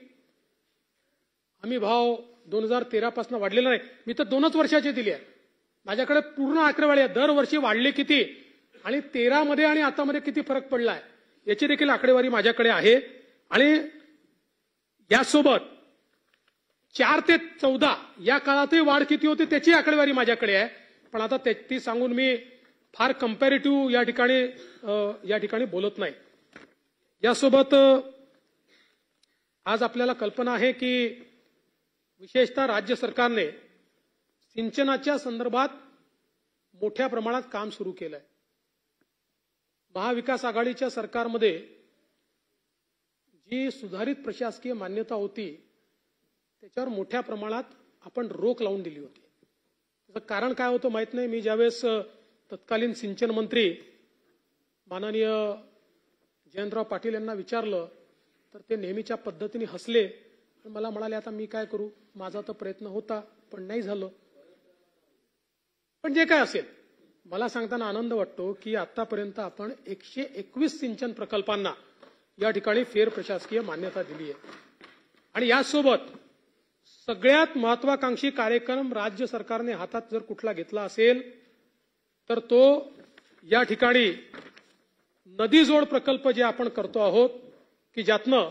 हमीभाव 2013 पासून वाढलेला नाही, मी तर 2च वर्षाची दिली आहे. माझ्याकडे पूर्ण आकडेवारी आहे, दरवर्षी वाढले किती आणि 13 मध्ये आणि आता मध्ये किती फरक पडला आहे याची देखील आकडेवारी माझ्याकडे आहे. आणि यासोबत 4 ते 14 या काळातही वाढ किती होती त्याची आकडेवारी माझ्याकडे आहे. पण आता ती सांगून मी फार कंपॅरेटिव्ह या ठिकाणी बोलत नाही. यासोबत आज आपल्याला कल्पना आहे की विशेषतः राज्य सरकारने सिंचनाच्या संदर्भात मोठ्या प्रमाणात काम सुरू केलंय. महाविकास आघाडीच्या सरकारमध्ये जी सुधारित प्रशासकीय मान्यता होती त्याच्यावर मोठ्या प्रमाणात आपण रोक लावून दिली होती. त्याचं कारण काय होतं माहित नाही. मी ज्यावेळेस तत्कालीन सिंचन मंत्री माननीय जयंतराव पाटील यांना विचारलं तर ते नेहमीच्या पद्धतीने हसले. मला म्हणाले आता मी काय करू, माझा तर प्रयत्न होता पण नाही झालं. पण जे काय असेल, मला सांगताना आनंद वाटतो की आतापर्यंत आपण 121 सिंचन प्रकल्पांना या ठिकाणी फेर प्रशासकीय मान्यता दिली आहे. आणि यासोबत सगळ्यात महत्वाकांक्षी कार्यक्रम राज्य सरकारने हातात जर कुठला घेतला असेल तर तो या ठिकाणी नदी जोड प्रकल्प जे आपण करतो आहोत की ज्यातनं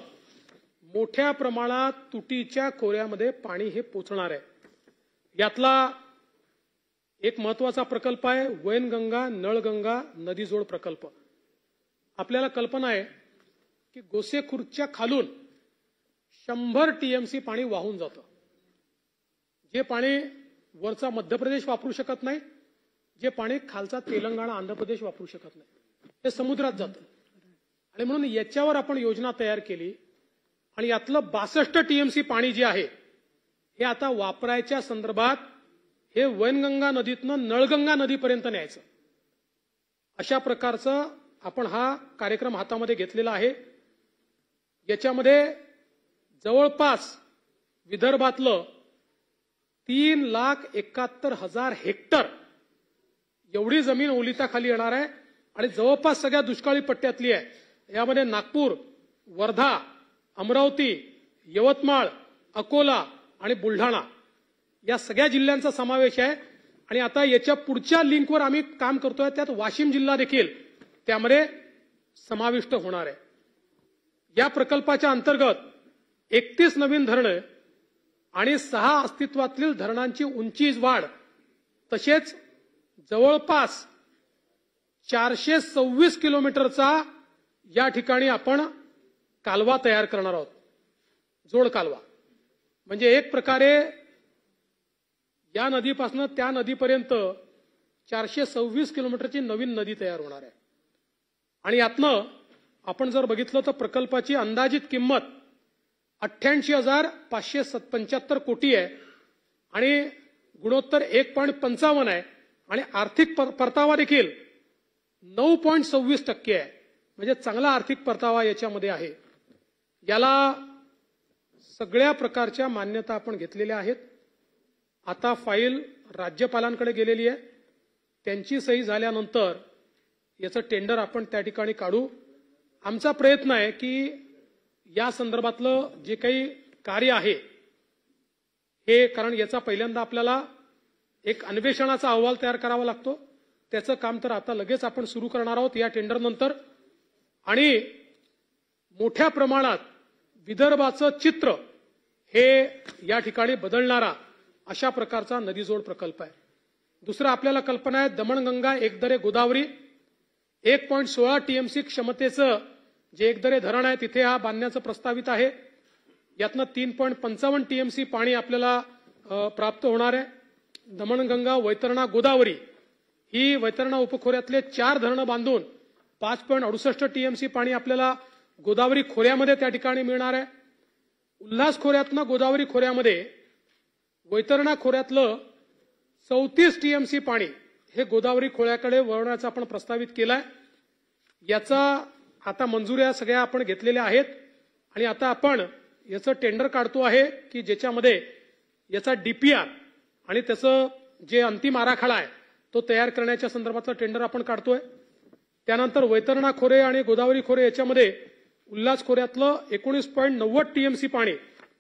मोठ्या प्रमाणात तुटीच्या खोऱ्यामध्ये पाणी हे पोचणार आहे. यातला एक महत्वाचा प्रकल्प आहे वैनगंगा नळगंगा नदीजोड प्रकल्प. आपल्याला कल्पना आहे की गोसेखुर्दच्या खालून 100 टीएमसी पाणी वाहून जातं. जे पाणी वरचा मध्य प्रदेश वापरू शकत नाही, जे पाणी खालचा तेलंगणा आंध्र प्रदेश वापरू शकत नाही, हे समुद्रात जातं. आणि म्हणून याच्यावर आपण योजना तयार केली आणि यातलं 62 टीएमसी पाणी जे आहे हे आता वापरायच्या संदर्भात हे वैनगंगा नदीतनं नळगंगा नदीपर्यंत न्यायचं. अशा प्रकारचं आपण हा कार्यक्रम हातामध्ये घेतलेला आहे. याच्यामध्ये जवळपास विदर्भातलं 3,71,000 हेक्टर एवढी जमीन ओलिताखाली येणार आहे आणि जवळपास सगळ्या दुष्काळी पट्ट्यातली आहे. यामध्ये नागपूर, वर्धा, अमरावती, यवतमाळ, अकोला आणि बुलढाणा या सगळ्या जिल्ह्यांचा समावेश आहे. आणि आता याच्या पुढच्या लिंकवर आम्ही काम करतोय, त्यात वाशिम जिल्हा देखील त्यामध्ये समाविष्ट होणार आहे. या प्रकल्पाच्या अंतर्गत 31 नवीन धरणं आणि 6 अस्तित्वातील धरणांची उंची वाढ तसेच जवळपास 426 किलोमीटरचा या ठिकाणी आपण कालवा तयार करणार आहोत, जोड कालवा. म्हणजे एक प्रकारे या नदीपासून त्या नदीपर्यंत 426 किलोमीटरची नवीन नदी तयार होणार आहे. आणि यातनं आपण जर बघितलं तर प्रकल्पाची अंदाजित किंमत 88,575 कोटी आहे आणि गुणोत्तर 1.55 आहे आणि आर्थिक परतावा देखील 9.26% आहे. म्हणजे चांगला आर्थिक परतावा याच्यामध्ये आहे. याला सगळ्या प्रकारच्या मान्यता आपण घेतलेल्या आहेत. आता फाईल राज्यपालांकडे गेलेली आहे. त्यांची सही झाल्यानंतर याचं टेंडर आपण त्या ठिकाणी काढू. आमचा प्रयत्न आहे की या संदर्भातलं जे काही कार्य आहे हे, कारण याचा पहिल्यांदा आपल्याला एक अन्वेषणाचा अहवाल तयार करावा लागतो. त्याचं काम तर आता लगेच आपण सुरू करणार आहोत या टेंडर नंतर. आणि मोठ्या प्रमाणात विदर्भाचं चित्र हे या ठिकाणी बदलणारा अशा प्रकारचा नदीजोड प्रकल्प आहे. दुसरा आपल्याला कल्पना आहे दमणगंगा एकदरे गोदावरी 1.16 टीएमसी क्षमतेचं जे एकदरे धरण आहे तिथे हा बांधण्याचं प्रस्तावित आहे. यातनं 3.55 टीएमसी पाणी आपल्याला प्राप्त होणार आहे. दमणगंगा वैतरणा गोदावरी ही वैतरणा उपखोऱ्यातले 4 धरणं बांधून 5.68 टीएमसी पाणी आपल्याला गोदावरी खोऱ्यामध्ये त्या ठिकाणी मिळणार आहे. उल्हास खोऱ्यातनं गोदावरी खोऱ्यामध्ये वैतरणा खोऱ्यातलं 34 टीएमसी पाणी हे गोदावरी खोऱ्याकडे वळवण्याचा आपण प्रस्तावित केलाय. याचा आता मंजुऱ्या सगळ्या आपण घेतलेल्या आहेत आणि आता आपण याचं टेंडर काढतो आहे की ज्याच्यामध्ये याचा डीपीआर आणि त्याचं जे अंतिम आराखडा आहे तो तयार करण्याच्या संदर्भातलं टेंडर आपण काढतोय. त्यानंतर वैतरणा खोरे आणि गोदावरी खोरे याच्यामध्ये उल्हास खोऱ्यातलं 19.90 टीएमसी पाणी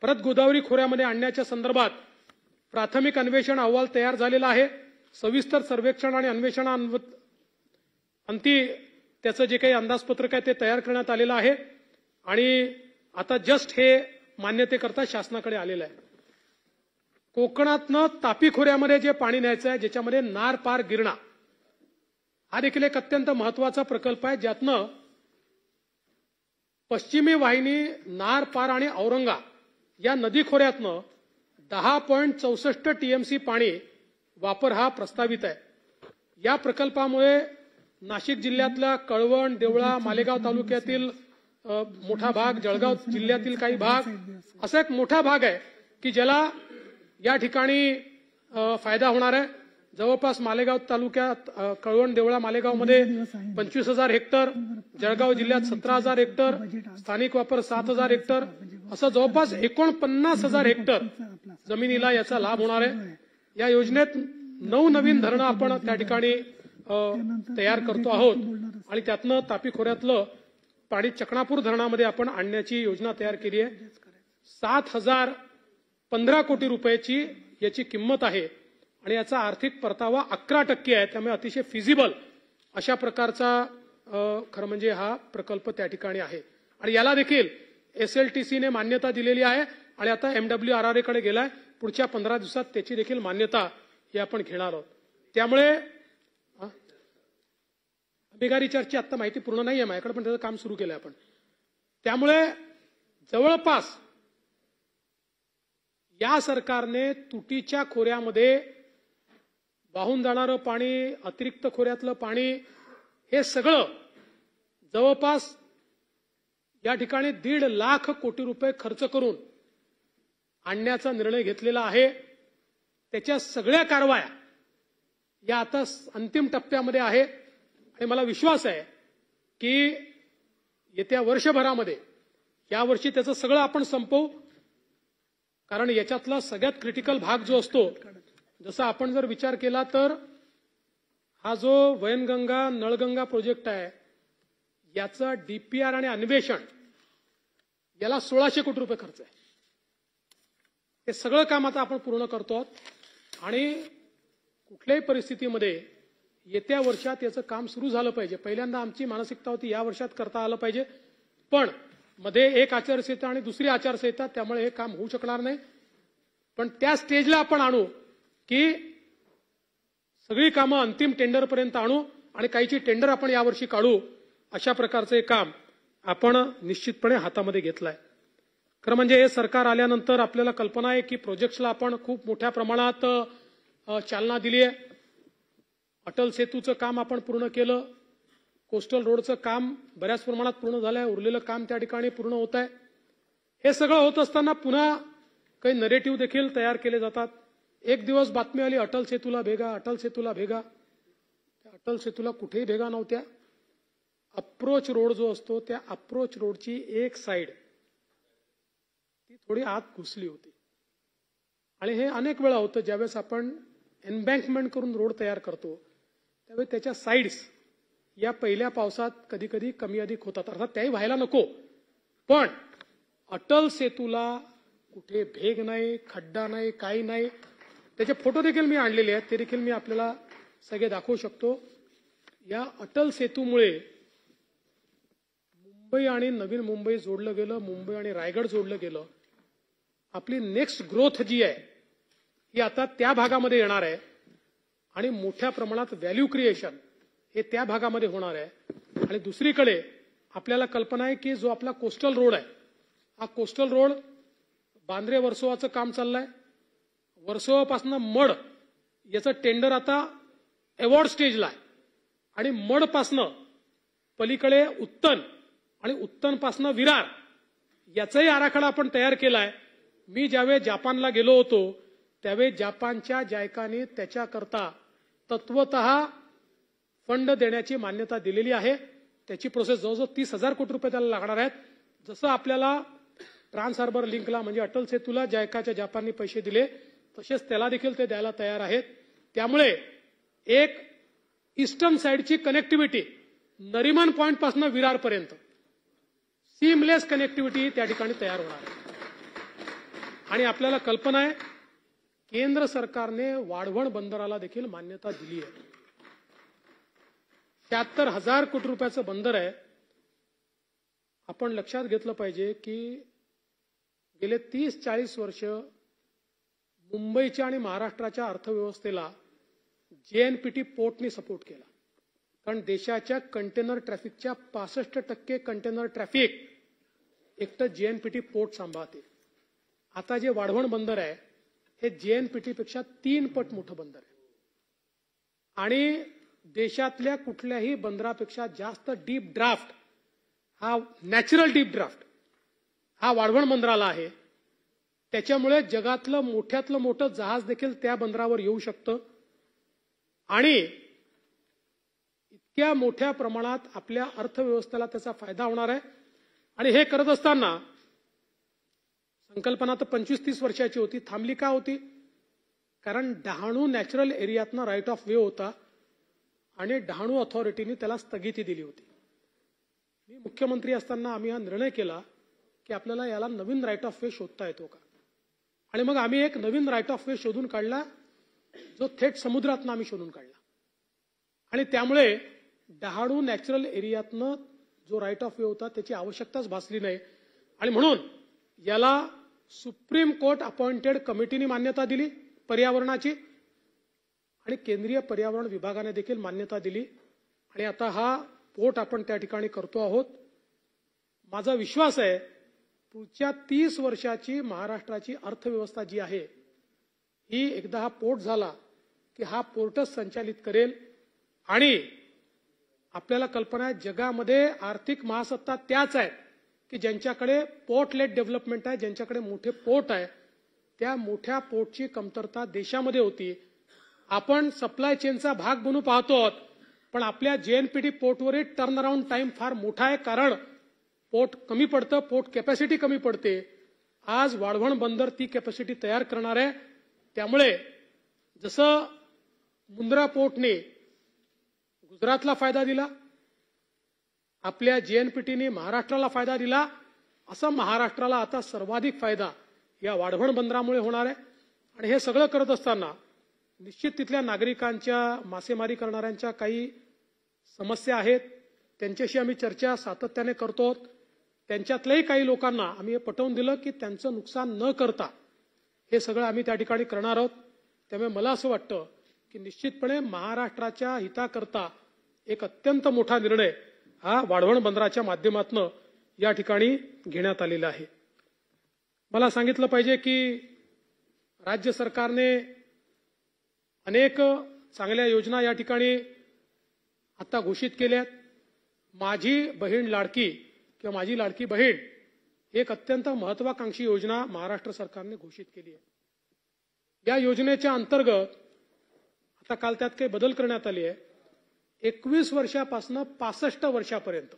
परत गोदावरी खोऱ्यामध्ये आणण्याच्या संदर्भात प्राथमिक अन्वेषण अहवाल तयार झालेला आहे. सविस्तर सर्वेक्षण आणि अंती त्याचं जे काही अंदाजपत्रक आहे ते तयार करण्यात आलेलं आहे आणि आता जस्ट हे मान्यतेकरता शासनाकडे आलेलं आहे. कोकणातनं तापी खोऱ्यामध्ये जे पाणी न्यायचं आहे ज्याच्यामध्ये नार पार गिरणा हा देखील एक अत्यंत महत्वाचा प्रकल्प आहे. ज्यातनं पश्चिमी वाहिनी नार पार आणि औरंगा या नदी खोऱ्यातनं 10.64 टीएमसी पाणी वापर हा प्रस्तावित आहे. या प्रकल्पामुळे नाशिक जिल्ह्यातल्या कळवण, देवळा, मालेगाव तालुक्यातील मोठा भाग, जळगाव जिल्ह्यातील काही भाग असा एक मोठा भाग आहे की ज्याला या ठिकाणी फायदा होणार आहे. जवळपास मालेगाव तालुक्यात कळवण, देवळा, मालेगावमध्ये 25,000 हेक्टर, जळगाव जिल्ह्यात 17,000 हेक्टर, स्थानिक वापर 7,000 हेक्टर असं जवळपास 49,000 हेक्टर जमिनीला याचा लाभ होणार आहे. या योजनेत 9 नवीन धरणं आपण त्या ठिकाणी तयार करतो आहोत आणि त्यातनं तापी खोऱ्यातलं पाणी चकणापूर धरणामध्ये आपण आणण्याची योजना तयार केली आहे. 7,015 कोटी रुपयाची याची किंमत आहे आणि याचा आर्थिक परतावा 11% आहे. त्यामुळे अतिशय फिजिबल अशा प्रकारचा खरं म्हणजे हा प्रकल्प त्या ठिकाणी आहे आणि याला देखील SLTCने मान्यता दिलेली आहे आणि आता MWRRA कडे गेलाय. पुढच्या 15 दिवसात त्याची देखील मान्यता ही आपण घेणार आहोत. त्यामुळे बेगारी चर्चेची आता माहिती पूर्ण नाही आहे माझ्याकडे, पण त्याचं काम सुरू केलंय आपण. त्यामुळे जवळपास या सरकारने तुटीच्या खोऱ्यामध्ये वाहून जाणारं पाणी, अतिरिक्त खोऱ्यातलं पाणी, हे सगळं जवळपास या ठिकाणी 1.5 लाख कोटी रुपये खर्च करून आणण्याचा निर्णय घेतलेला आहे. त्याच्या सगळ्या कारवाया या आता अंतिम टप्प्यामध्ये आहे आणि मला विश्वास आहे की येत्या वर्षभरामध्ये, यावर्षी त्याचं सगळं आपण संपवू. कारण याच्यातला सगळ्यात क्रिटिकल भाग जो असतो, जसा आपण जर विचार केला तर हा जो वैनगंगा नळगंगा प्रोजेक्ट आहे, याचा DPR आणि अन्वेषण याला 1600 कोटी रुपये खर्च आहे. हे सगळं काम आता आपण पूर्ण करतो आहोत आणि कुठल्याही परिस्थितीमध्ये येत्या वर्षात याचं काम सुरू झालं पाहिजे. पहिल्यांदा आमची मानसिकता होती या वर्षात करता आलं पाहिजे, पण मध्ये एक आचारसंहिता आणि दुसरी आचारसंहिता, त्यामुळे हे काम होऊ शकणार नाही. पण त्या स्टेजला आपण आणू की सगळी कामं अंतिम टेंडरपर्यंत आणू आणि काहीची टेंडर आपण यावर्षी काढू, अशा प्रकारचं हे काम आपण निश्चितपणे हातामध्ये घेतलंय. खरं म्हणजे हे सरकार आल्यानंतर आपल्याला कल्पना आहे की प्रोजेक्ट्सला आपण खूप मोठ्या प्रमाणात चालना दिली आहे. अटल सेतूचं काम आपण पूर्ण केलं. कोस्टल रोडचं काम बऱ्याच प्रमाणात पूर्ण झालंय. उरलेलं काम त्या ठिकाणी पूर्ण होत आहे. हे सगळं होत असताना पुन्हा काही नरेटिव्ह देखील तयार केले जातात. एक दिवस बातमी आली अटल सेतूला भेगा, अटल सेतूला भेगा. त्या अटल सेतूला कुठेही भेगा नव्हत्या. अप्रोच रोड जो असतो, त्या अप्रोच रोडची एक साइड ती थोडी आत घुसली होती. आणि हे अनेक वेळा होतं, ज्यावेळेस आपण एम्बँकमेंट करून रोड तयार करतो त्यावेळी त्याच्या साइड्स या पहिल्या पावसात कधी कधी कमी अधिक होतात. अर्थात त्याही व्हायला नको, पण अटल सेतूला कुठे भेग नाही, खड्डा नाही, काही नाही. त्याचे फोटो देखील मी आणलेले आहेत, ते देखील मी आपल्याला सगळे दाखवू शकतो. या अटल सेतूमुळे मुंबई आणि नवीन मुंबई जोडलं गेलं, मुंबई आणि रायगड जोडलं गेलं. आपली नेक्स्ट ग्रोथ जी आहे ही आता त्या भागामध्ये येणार आहे आणि मोठ्या प्रमाणात व्हॅल्यू क्रिएशन हे त्या भागामध्ये होणार आहे. आणि दुसरीकडे आपल्याला कल्पना आहे की जो आपला कोस्टल रोड आहे, हा कोस्टल रोड बांद्रे वर्सोवाचं काम चाललंय. वर्सोवापासून मड याचं टेंडर आता अवॉर्ड स्टेजला आहे आणि मडपासनं पलीकडे उत्तन आणि उत्तनपासनं विरार याचाही आराखडा आपण तयार केलाय. मी ज्यावेळी जापानला गेलो होतो त्यावेळी जापानच्या जायकाने त्याच्याकरता तत्वतः फंड देण्याची मान्यता दिलेली आहे. त्याची प्रोसेस जवळजवळ 30,000 कोटी रुपये त्याला लागणार आहेत. जसं आपल्याला ट्रान्स हार्बर लिंकला म्हणजे अटल सेतूला जायकाच्या जापानने पैसे दिले, तसेच त्याला देखील ते द्यायला तयार आहेत. त्यामुळे एक ईस्टर्न साइडची कनेक्टिव्हिटी नरिमन पॉइंट पासून विरारपर्यंत सीमलेस कनेक्टिव्हिटी त्या ठिकाणी तयार होणार आहे. आणि आपल्याला कल्पना आहे केंद्र सरकारने वाढवण बंदराला देखील मान्यता दिली आहे. 76,000 कोटी रुपयाचं बंदर आहे. आपण लक्षात घेतलं पाहिजे की गेले 30-40 वर्ष मुंबईच्या आणि महाराष्ट्राच्या अर्थव्यवस्थेला JNPT पोर्टने सपोर्ट केला. कारण देशाच्या कंटेनर ट्रॅफिकच्या 65% कंटेनर ट्रॅफिक एकटं JNPT पोर्ट सांभाळते. आता जे वाढवण बंदर आहे हे JNPT पेक्षा 3 पट मोठं बंदर आहे आणि देशातल्या कुठल्याही बंदरापेक्षा जास्त डीप ड्राफ्ट, हा नॅचरल डीप ड्राफ्ट हा वाढवण बंदराला आहे. त्याच्यामुळे जगातलं मोठ्यातलं मोठं जहाज देखील त्या बंदरावर येऊ शकतं आणि इतक्या मोठ्या प्रमाणात आपल्या अर्थव्यवस्थेला त्याचा फायदा होणार आहे. आणि हे करत असताना संकल्पना तर 25-30 वर्षाची होती. थांबली का होती? कारण डहाणू नॅचरल एरियातनं राईट ऑफ वे होता आणि डहाणू अथॉरिटीने त्याला स्थगिती दिली होती. मी मुख्यमंत्री असताना आम्ही हा निर्णय केला की आपल्याला याला नवीन राईट ऑफ वे शोधता येतो का. आणि मग आम्ही एक नवीन राईट ऑफ वे शोधून काढला, जो थेट समुद्रातनं आम्ही शोधून काढला. आणि त्यामुळे डहाणू नॅचरल एरियातनं जो राईट ऑफ वे होता त्याची आवश्यकताच भासली नाही. आणि म्हणून याला सुप्रीम कोर्ट अपॉइंटेड कमिटीने मान्यता दिली पर्यावरणाची, आणि केंद्रीय पर्यावरण विभागाने देखील मान्यता दिली, आणि आता हा पोर्ट आपण त्या ठिकाणी करतो आहोत. माझा विश्वास आहे पुढच्या 30 वर्षाची महाराष्ट्राची अर्थव्यवस्था जी आहे ही एकदा हा पोर्ट झाला की हा पोर्टच संचालित करेल. आणि आपल्याला कल्पना आहे जगामध्ये आर्थिक महासत्ता त्याच आहेत की ज्यांच्याकडे पोर्ट लेड डेव्हलपमेंट आहे, ज्यांच्याकडे मोठे पोर्ट आहे. त्या मोठ्या पोर्टची कमतरता देशामध्ये होती. आपण सप्लाय चेनचा भाग बनू पाहतो आहोत, पण आपल्या जेएनपीटी पोर्टवरील टर्न अराउंड टाइम फार मोठा आहे, कारण पोर्ट कमी पडतं, पोर्ट कॅपॅसिटी कमी पडते. आज वाढवण बंदर ती कॅपॅसिटी तयार करणार आहे. त्यामुळे जसं मुंद्रा पोर्टने गुजरातला फायदा दिला, आपल्या जेएनपीटीने महाराष्ट्राला फायदा दिला, असा महाराष्ट्राला आता सर्वाधिक फायदा या वाढवण बंदरामुळे होणार आहे. आणि हे सगळं करत असताना निश्चित तिथल्या नागरिकांच्या, मासेमारी करणाऱ्यांच्या काही समस्या आहेत, त्यांच्याशी आम्ही चर्चा सातत्याने करतो. त्यांच्यातल्याही काही लोकांना आम्ही हे पटवून दिलं की त्यांचं नुकसान न करता हे सगळं आम्ही त्या ठिकाणी करणार आहोत. त्यामुळे मला असं वाटतं की निश्चितपणे महाराष्ट्राच्या हिताकरता एक अत्यंत मोठा निर्णय हा वाढवण बंदराच्या माध्यमातून या ठिकाणी घेण्यात आलेला आहे. मला सांगितलं पाहिजे की राज्य सरकारने अनेक चांगल्या योजना या ठिकाणी आता घोषित केल्यात. माझी बहीण लाडकी किंवा माझी लाडकी बहीण एक अत्यंत महत्वाकांक्षी योजना महाराष्ट्र सरकारने घोषित केली आहे. या योजनेच्या अंतर्गत आता काल त्यात काही बदल करण्यात आले आहे. 21 वर्षापासून 65 वर्षापर्यंत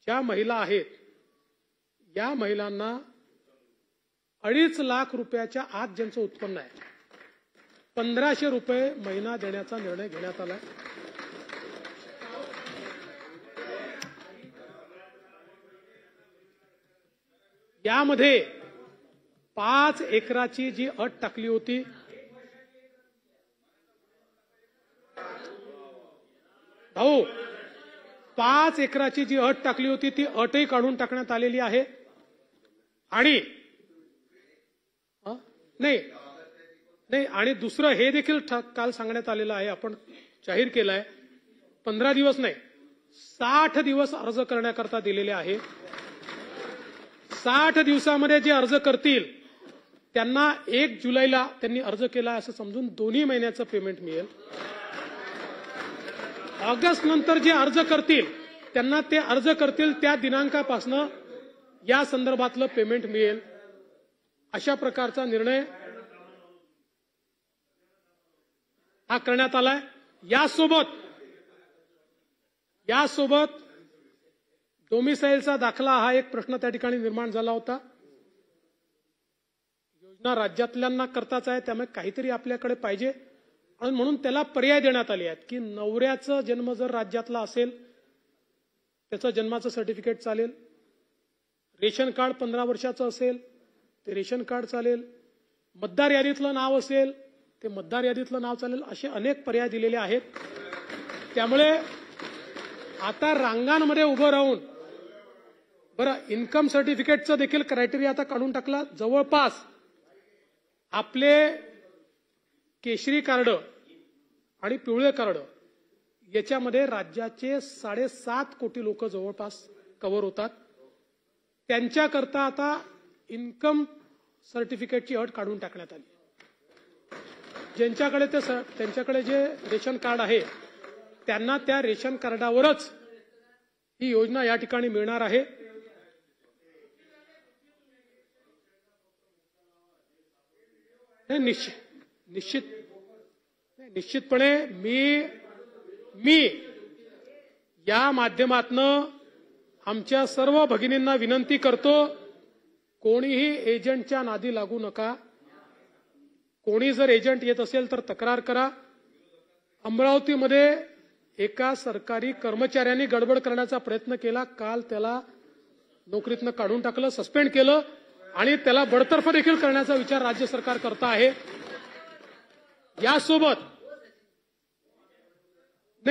ज्या महिला आहेत या महिलांना 2.5 लाख रुपयाच्या आत ज्यांचं उत्पन्न आहे 1500 रुपये महिना देण्याचा निर्णय घेण्यात आला. यामध्ये 5 एकराची जी अट टाकली होती, भाऊ 5 एकराची जी अट टाकली होती ती अटही काढून टाकण्यात आलेली आहे. आणि नाही आणि दुसरं हे देखील काल सांगण्यात आलेलं आहे, आपण जाहीर केलं आहे, 15 दिवस नाही 60 दिवस अर्ज करण्याकरता दिलेले आहे. 60 दिवसामध्ये जे अर्ज करतील त्यांना 1 जुलैला त्यांनी अर्ज केला असं समजून 2 महिन्याचं पेमेंट मिळेल. ऑगस्ट नंतर जे अर्ज करतील त्यांना ते अर्ज करतील त्या दिनांकापासून या संदर्भातलं पेमेंट मिळेल. अशा प्रकारचा निर्णय हा करण्यात आलाय. यासोबत डोमिसाईलचा दाखला हा एक प्रश्न त्या ठिकाणी निर्माण झाला होता. योजना राज्यातल्यांना करताच आहे, त्यामुळे काहीतरी आपल्याकडे पाहिजे आणि म्हणून त्याला पर्याय देण्यात आले आहेत की नवऱ्याचा जन्म जर राज्यातला असेल त्याचं जन्माचं सर्टिफिकेट चालेल, रेशन कार्ड 15 वर्षाचं असेल ते रेशन कार्ड चालेल, मतदार यादीतलं नाव असेल ते मतदार यादीतलं नाव चालेल, असे अनेक पर्याय दिलेले आहेत. त्यामुळे आता रांगांमध्ये उभं राहून बरं इन्कम सर्टिफिकेटचं देखील क्रायटेरिया आता काढून टाकला. जवळपास आपले केशरी कार्ड आणि पिवळे कार्ड याच्यामध्ये राज्याचे 7.5 कोटी लोक जवळपास कव्हर होतात. त्यांच्याकरता आता इन्कम सर्टिफिकेटची अट काढून टाकण्यात आली. त्यांच्याकडे जे रेशन कार्ड आहे त्यांना त्या रेशन कार्डावरच ही योजना या ठिकाणी मिळणार आहे. निश्चितपणे मी या माध्यमातनं आमच्या सर्व भगिनींना विनंती करतो, कोणीही एजंटच्या नादी लागू नका. कोणी जर एजंट येत असेल तर तक्रार करा. अमरावतीमध्ये एका सरकारी कर्मचाऱ्यांनी गडबड करण्याचा प्रयत्न केला. काल त्याला नोकरीतनं काढून टाकलं, सस्पेंड केलं आणि त्याला बडतर्फ देखील करण्याचा विचार राज्य सरकार करत आहे.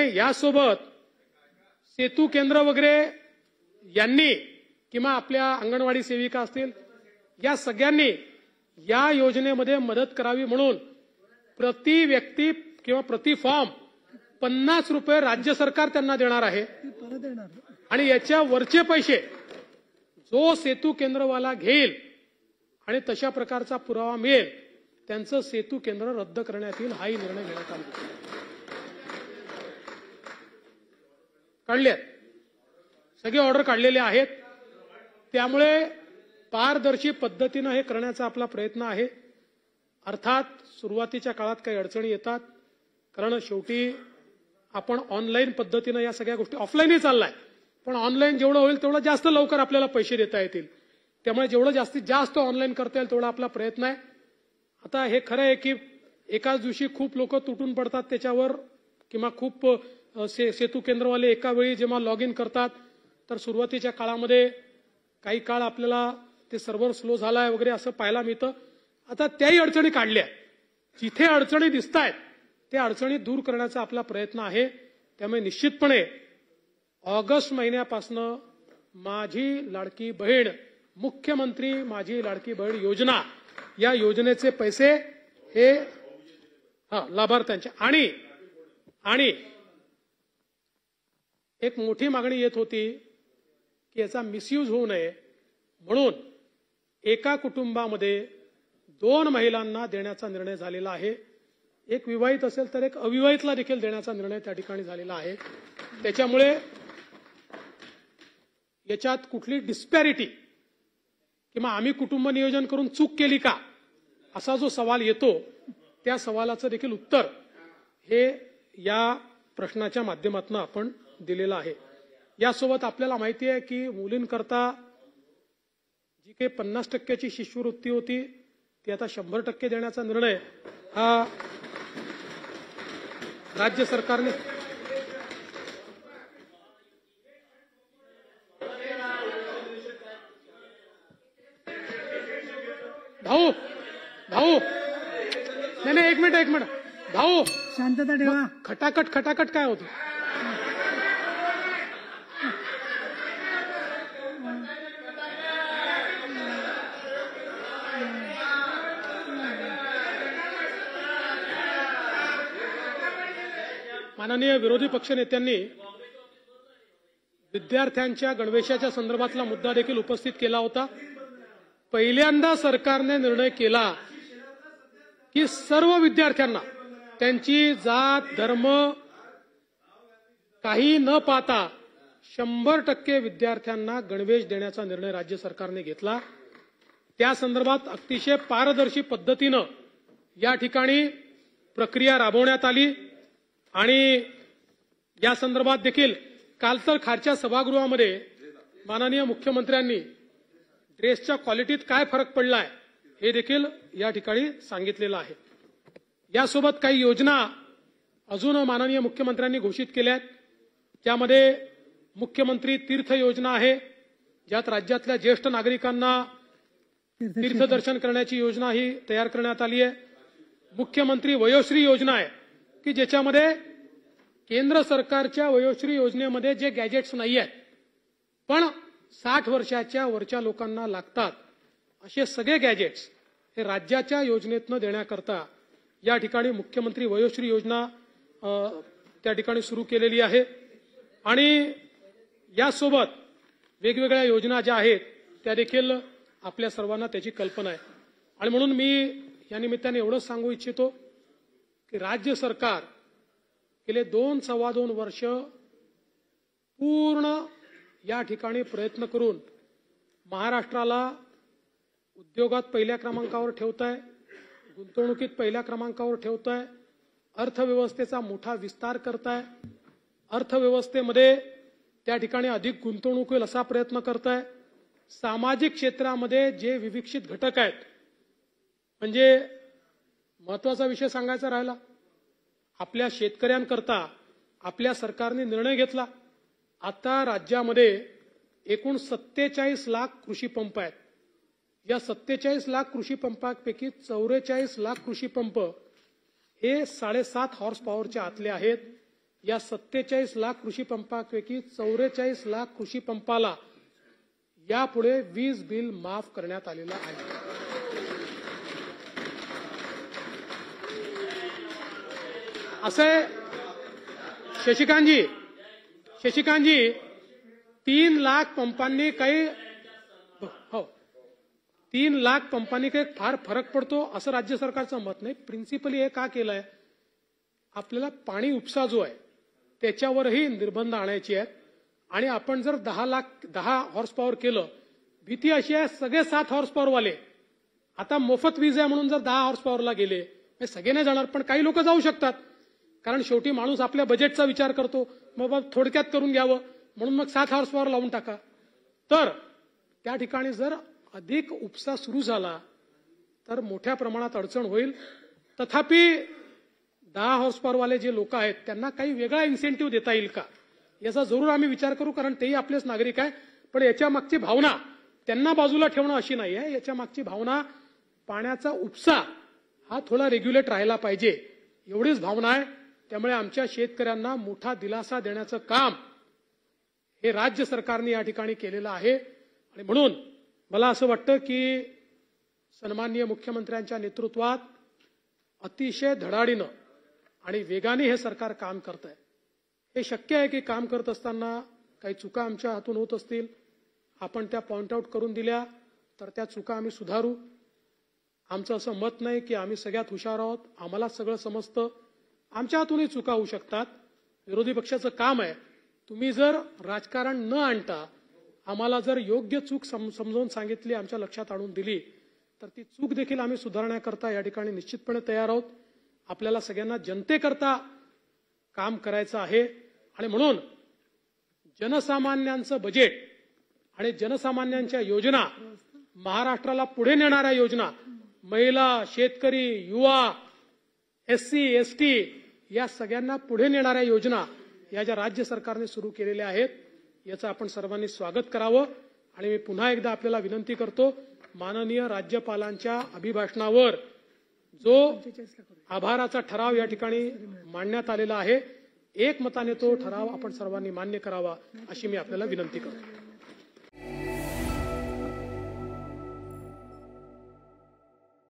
यासोबत सेतू केंद्र वगैरे यांनी किंवा आपल्या अंगणवाडी सेविका असतील, या सगळ्यांनी या योजनेमध्ये मदत करावी म्हणून प्रति व्यक्ती किंवा प्रति फॉर्म 50 रुपये राज्य सरकार त्यांना देणार आहे आणि याच्या वरचे पैसे जो सेतू केंद्रवाला घेईल आणि तशा प्रकारचा पुरावा मिळेल त्यांचं सेतू केंद्र रद्द करण्यात येईल, हाही निर्णय घेण्यात आला. काढले सगळे ऑर्डर काढलेले आहेत. त्यामुळे पारदर्शी पद्धतीनं हे करण्याचा आपला प्रयत्न आहे. अर्थात सुरुवातीच्या काळात काही अडचणी येतात, कारण शेवटी आपण ऑनलाईन पद्धतीनं या सगळ्या गोष्टी, ऑफलाईनही चाललाय पण ऑनलाईन जेवढं होईल तेवढं जास्त लवकर आपल्याला पैसे देता येतील. त्यामुळे जेवढं जास्तीत जास्त ऑनलाईन करता येईल तेवढा आपला प्रयत्न आहे. आता हे खरं आहे की एकाच दिवशी खूप लोक तुटून पडतात त्याच्यावर, किंवा खूप सेतू केंद्रवाले एका वेळी जेव्हा लॉग इन करतात तर सुरुवातीच्या काळामध्ये काही काळ आपल्याला ते सर्व्हर स्लो झालाय वगैरे असं पाहायला मिळतं. आता त्याही अडचणी काढल्या, जिथे अडचणी दिसत आहेत त्या अडचणी दूर करण्याचा आपला प्रयत्न आहे. त्यामुळे निश्चितपणे ऑगस्ट महिन्यापासून माझी लाडकी बहीण, मुख्यमंत्री माझी लाडकी बहीण योजना, या योजनेचे पैसे हे लाभार्थ्यांचे आणि एक मोठी मागणी येत होती की याचा मिसयूज होऊ नये म्हणून एका कुटुंबामध्ये 2 महिलांना देण्याचा निर्णय झालेला आहे. एक विवाहित असेल तर एक अविवाहितला देखील देण्याचा निर्णय त्या ठिकाणी झालेला आहे. त्याच्यामुळे याच्यात कुठली डिस्पॅरिटी किंवा आम्ही कुटुंब नियोजन करून चूक केली का असा जो सवाल येतो त्या सवालाचं देखील उत्तर हे या प्रश्नाच्या माध्यमातून आपण दिलेलं आहे. यासोबत आपल्याला माहिती आहे की मुलींकरता जी काही 50% शिष्यवृत्ती होती ती आता 100% देण्याचा निर्णय हा राज्य सरकारने भाऊ नाही एक मिनिट भाऊ शांतता ठेवा. खटाखट काय होतं? माननीय विरोधी पक्षनेत्यांनी विद्यार्थ्यांच्या गणवेशाच्या संदर्भातला मुद्दा देखील उपस्थित केला होता. पहिल्यांदा सरकारने निर्णय केला की सर्व विद्यार्थ्यांना त्यांची जात धर्म काही न पाहता 100% विद्यार्थ्यांना गणवेश देण्याचा निर्णय राज्य सरकारने घेतला. त्या संदर्भात अतिशय पारदर्शी पद्धतीनं या ठिकाणी प्रक्रिया राबवण्यात आली आणि या संदर्भात देखील काल तर खालच्या सभागृहामध्ये माननीय मुख्यमंत्र्यांनी ड्रेसच्या क्वालिटीत काय फरक पडलाय हे देखील या ठिकाणी सांगितलेलं आहे. यासोबत काही योजना अजून माननीय मुख्यमंत्र्यांनी घोषित केल्या आहेत. त्यामध्ये मुख्यमंत्री तीर्थ योजना आहे, ज्यात राज्यातल्या ज्येष्ठ नागरिकांना तीर्थदर्शन करण्याची योजना ही तयार करण्यात आली आहे. मुख्यमंत्री वयोश्री योजना आहे की ज्याच्यामध्ये केंद्र सरकारच्या वयोश्री योजनेमध्ये जे गॅजेट्स नाही आहेत पण 60 वर्षाच्या वरच्या लोकांना लागतात असे सगळे गॅजेट्स हे राज्याच्या योजनेतून देण्याकरता या ठिकाणी मुख्यमंत्री वयोश्री योजना त्या ठिकाणी सुरू केलेली आहे. आणि यासोबत वेगवेगळ्या योजना ज्या आहेत त्या देखील आपल्या सर्वांना त्याची कल्पना आहे. आणि म्हणून मी या निमित्ताने एवढंच सांगू इच्छितो की राज्य सरकार गेले 2-2.25 वर्ष पूर्ण या ठिकाणी प्रयत्न करून महाराष्ट्राला उद्योगात पहिल्या क्रमांकावर ठेवत आहे, गुंतवणुकीत पहिल्या क्रमांकावर ठेवत आहे, अर्थव्यवस्थेचा मोठा विस्तार करत आहे, अर्थव्यवस्थेमध्ये त्या ठिकाणी अधिक गुंतवणूक होईल असा प्रयत्न करत आहे. सामाजिक क्षेत्रामध्ये जे विविक्षित घटक आहेत, म्हणजे महत्वाचा विषय सांगायचा राहिला, आपल्या शेतकऱ्यांकरता आपल्या सरकारने निर्णय घेतला. आता राज्यामध्ये एकूण 47 लाख कृषी पंप आहेत. या 47 लाख कृषी पंपांपैकी 44 लाख कृषी पंप हे 7.5 हॉर्स पॉवरच्या आतले आहेत. या 47 लाख कृषी पंपांपैकी 44 लाख कृषी पंपाला यापुढे वीज बिल माफ करण्यात आलेलं आहे. असे शशिकांतजी 3 लाख पंपांनी काही 3 लाख पंपांनी काही फार फरक पडतो असं राज्य सरकारचं मत नाही. प्रिन्सिपली हे का केलंय, आपल्याला पाणी उपसा जो आहे त्याच्यावरही निर्बंध आणायचे आहेत. आणि आपण जर 10 हॉर्स पॉवर केलं, भीती अशी आहे सगळे 7 हॉर्स पॉवर वाले आता मोफत वीज आहे म्हणून जर 10 हॉर्स पॉवरला गेले, सगळे नाही जाणार पण काही लोक जाऊ शकतात. कारण शेवटी माणूस आपल्या बजेटचा विचार करतो, मग थोडक्यात करून घ्यावं म्हणून मग 7 हॉर्स पॉवर लावून टाका. तर त्या ठिकाणी जर अधिक उपसा सुरू झाला तर मोठ्या प्रमाणात अडचण होईल. तथापि 10 हॉर्स पॉवर वाले जे लोक आहेत त्यांना काही वेगळा इन्सेंटिव्ह देता येईल का याचा जरूर आम्ही विचार करू, कारण तेही आपलेच नागरिक आहे. पण याच्या मागची भावना त्यांना बाजूला ठेवणं अशी नाही आहे. याच्या मागची भावना पाण्याचा उपसा हा थोडा रेग्युलेट राहायला पाहिजे एवढीच भावना आहे. त्यामुळे आमच्या शेतकऱ्यांना मोठा दिलासा देण्याचं काम हे राज्य सरकारने या ठिकाणी केलेलं आहे. आणि म्हणून मला असं वाटतं की सन्माननीय मुख्यमंत्र्यांच्या नेतृत्वात अतिशय धडाडीनं आणि वेगाने हे सरकार काम करत आहे. हे शक्य आहे की काम करत असताना काही चुका आमच्या हातून होत असतील, आपण त्या पॉइंट आउट करून दिल्या तर त्या चुका आम्ही सुधारू. आमचं असं मत नाही की आम्ही सगळ्यात हुशार आहोत, आम्हाला सगळं समजतं. आमच्या हातूनही चुका होऊ शकतात. विरोधी पक्षाचं काम आहे, तुम्ही जर राजकारण न आणता आम्हाला जर योग्य चूक समजावून सांगितली, आमच्या लक्षात आणून दिली, तर ती चूक देखील आम्ही सुधारण्याकरता या ठिकाणी निश्चितपणे तयार आहोत. आपल्याला सगळ्यांना जनतेकरता काम करायचं आहे. आणि म्हणून जनसामान्यांचं बजेट आणि जनसामान्यांच्या योजना, महाराष्ट्राला पुढे नेणाऱ्या योजना, महिला, शेतकरी, युवा, SC, ST या सगळ्यांना पुढे नेणाऱ्या योजना या ज्या राज्य सरकारने सुरू केलेल्या आहेत याचं आपण सर्वांनी स्वागत करावं. आणि मी पुन्हा एकदा आपल्याला विनंती करतो, माननीय राज्यपालांच्या अभिभाषणावर जो आभाराचा ठराव या ठिकाणी मांडण्यात आलेला आहे, एकमताने तो ठराव आपण सर्वांनी मान्य करावा अशी मी आपल्याला विनंती करतो.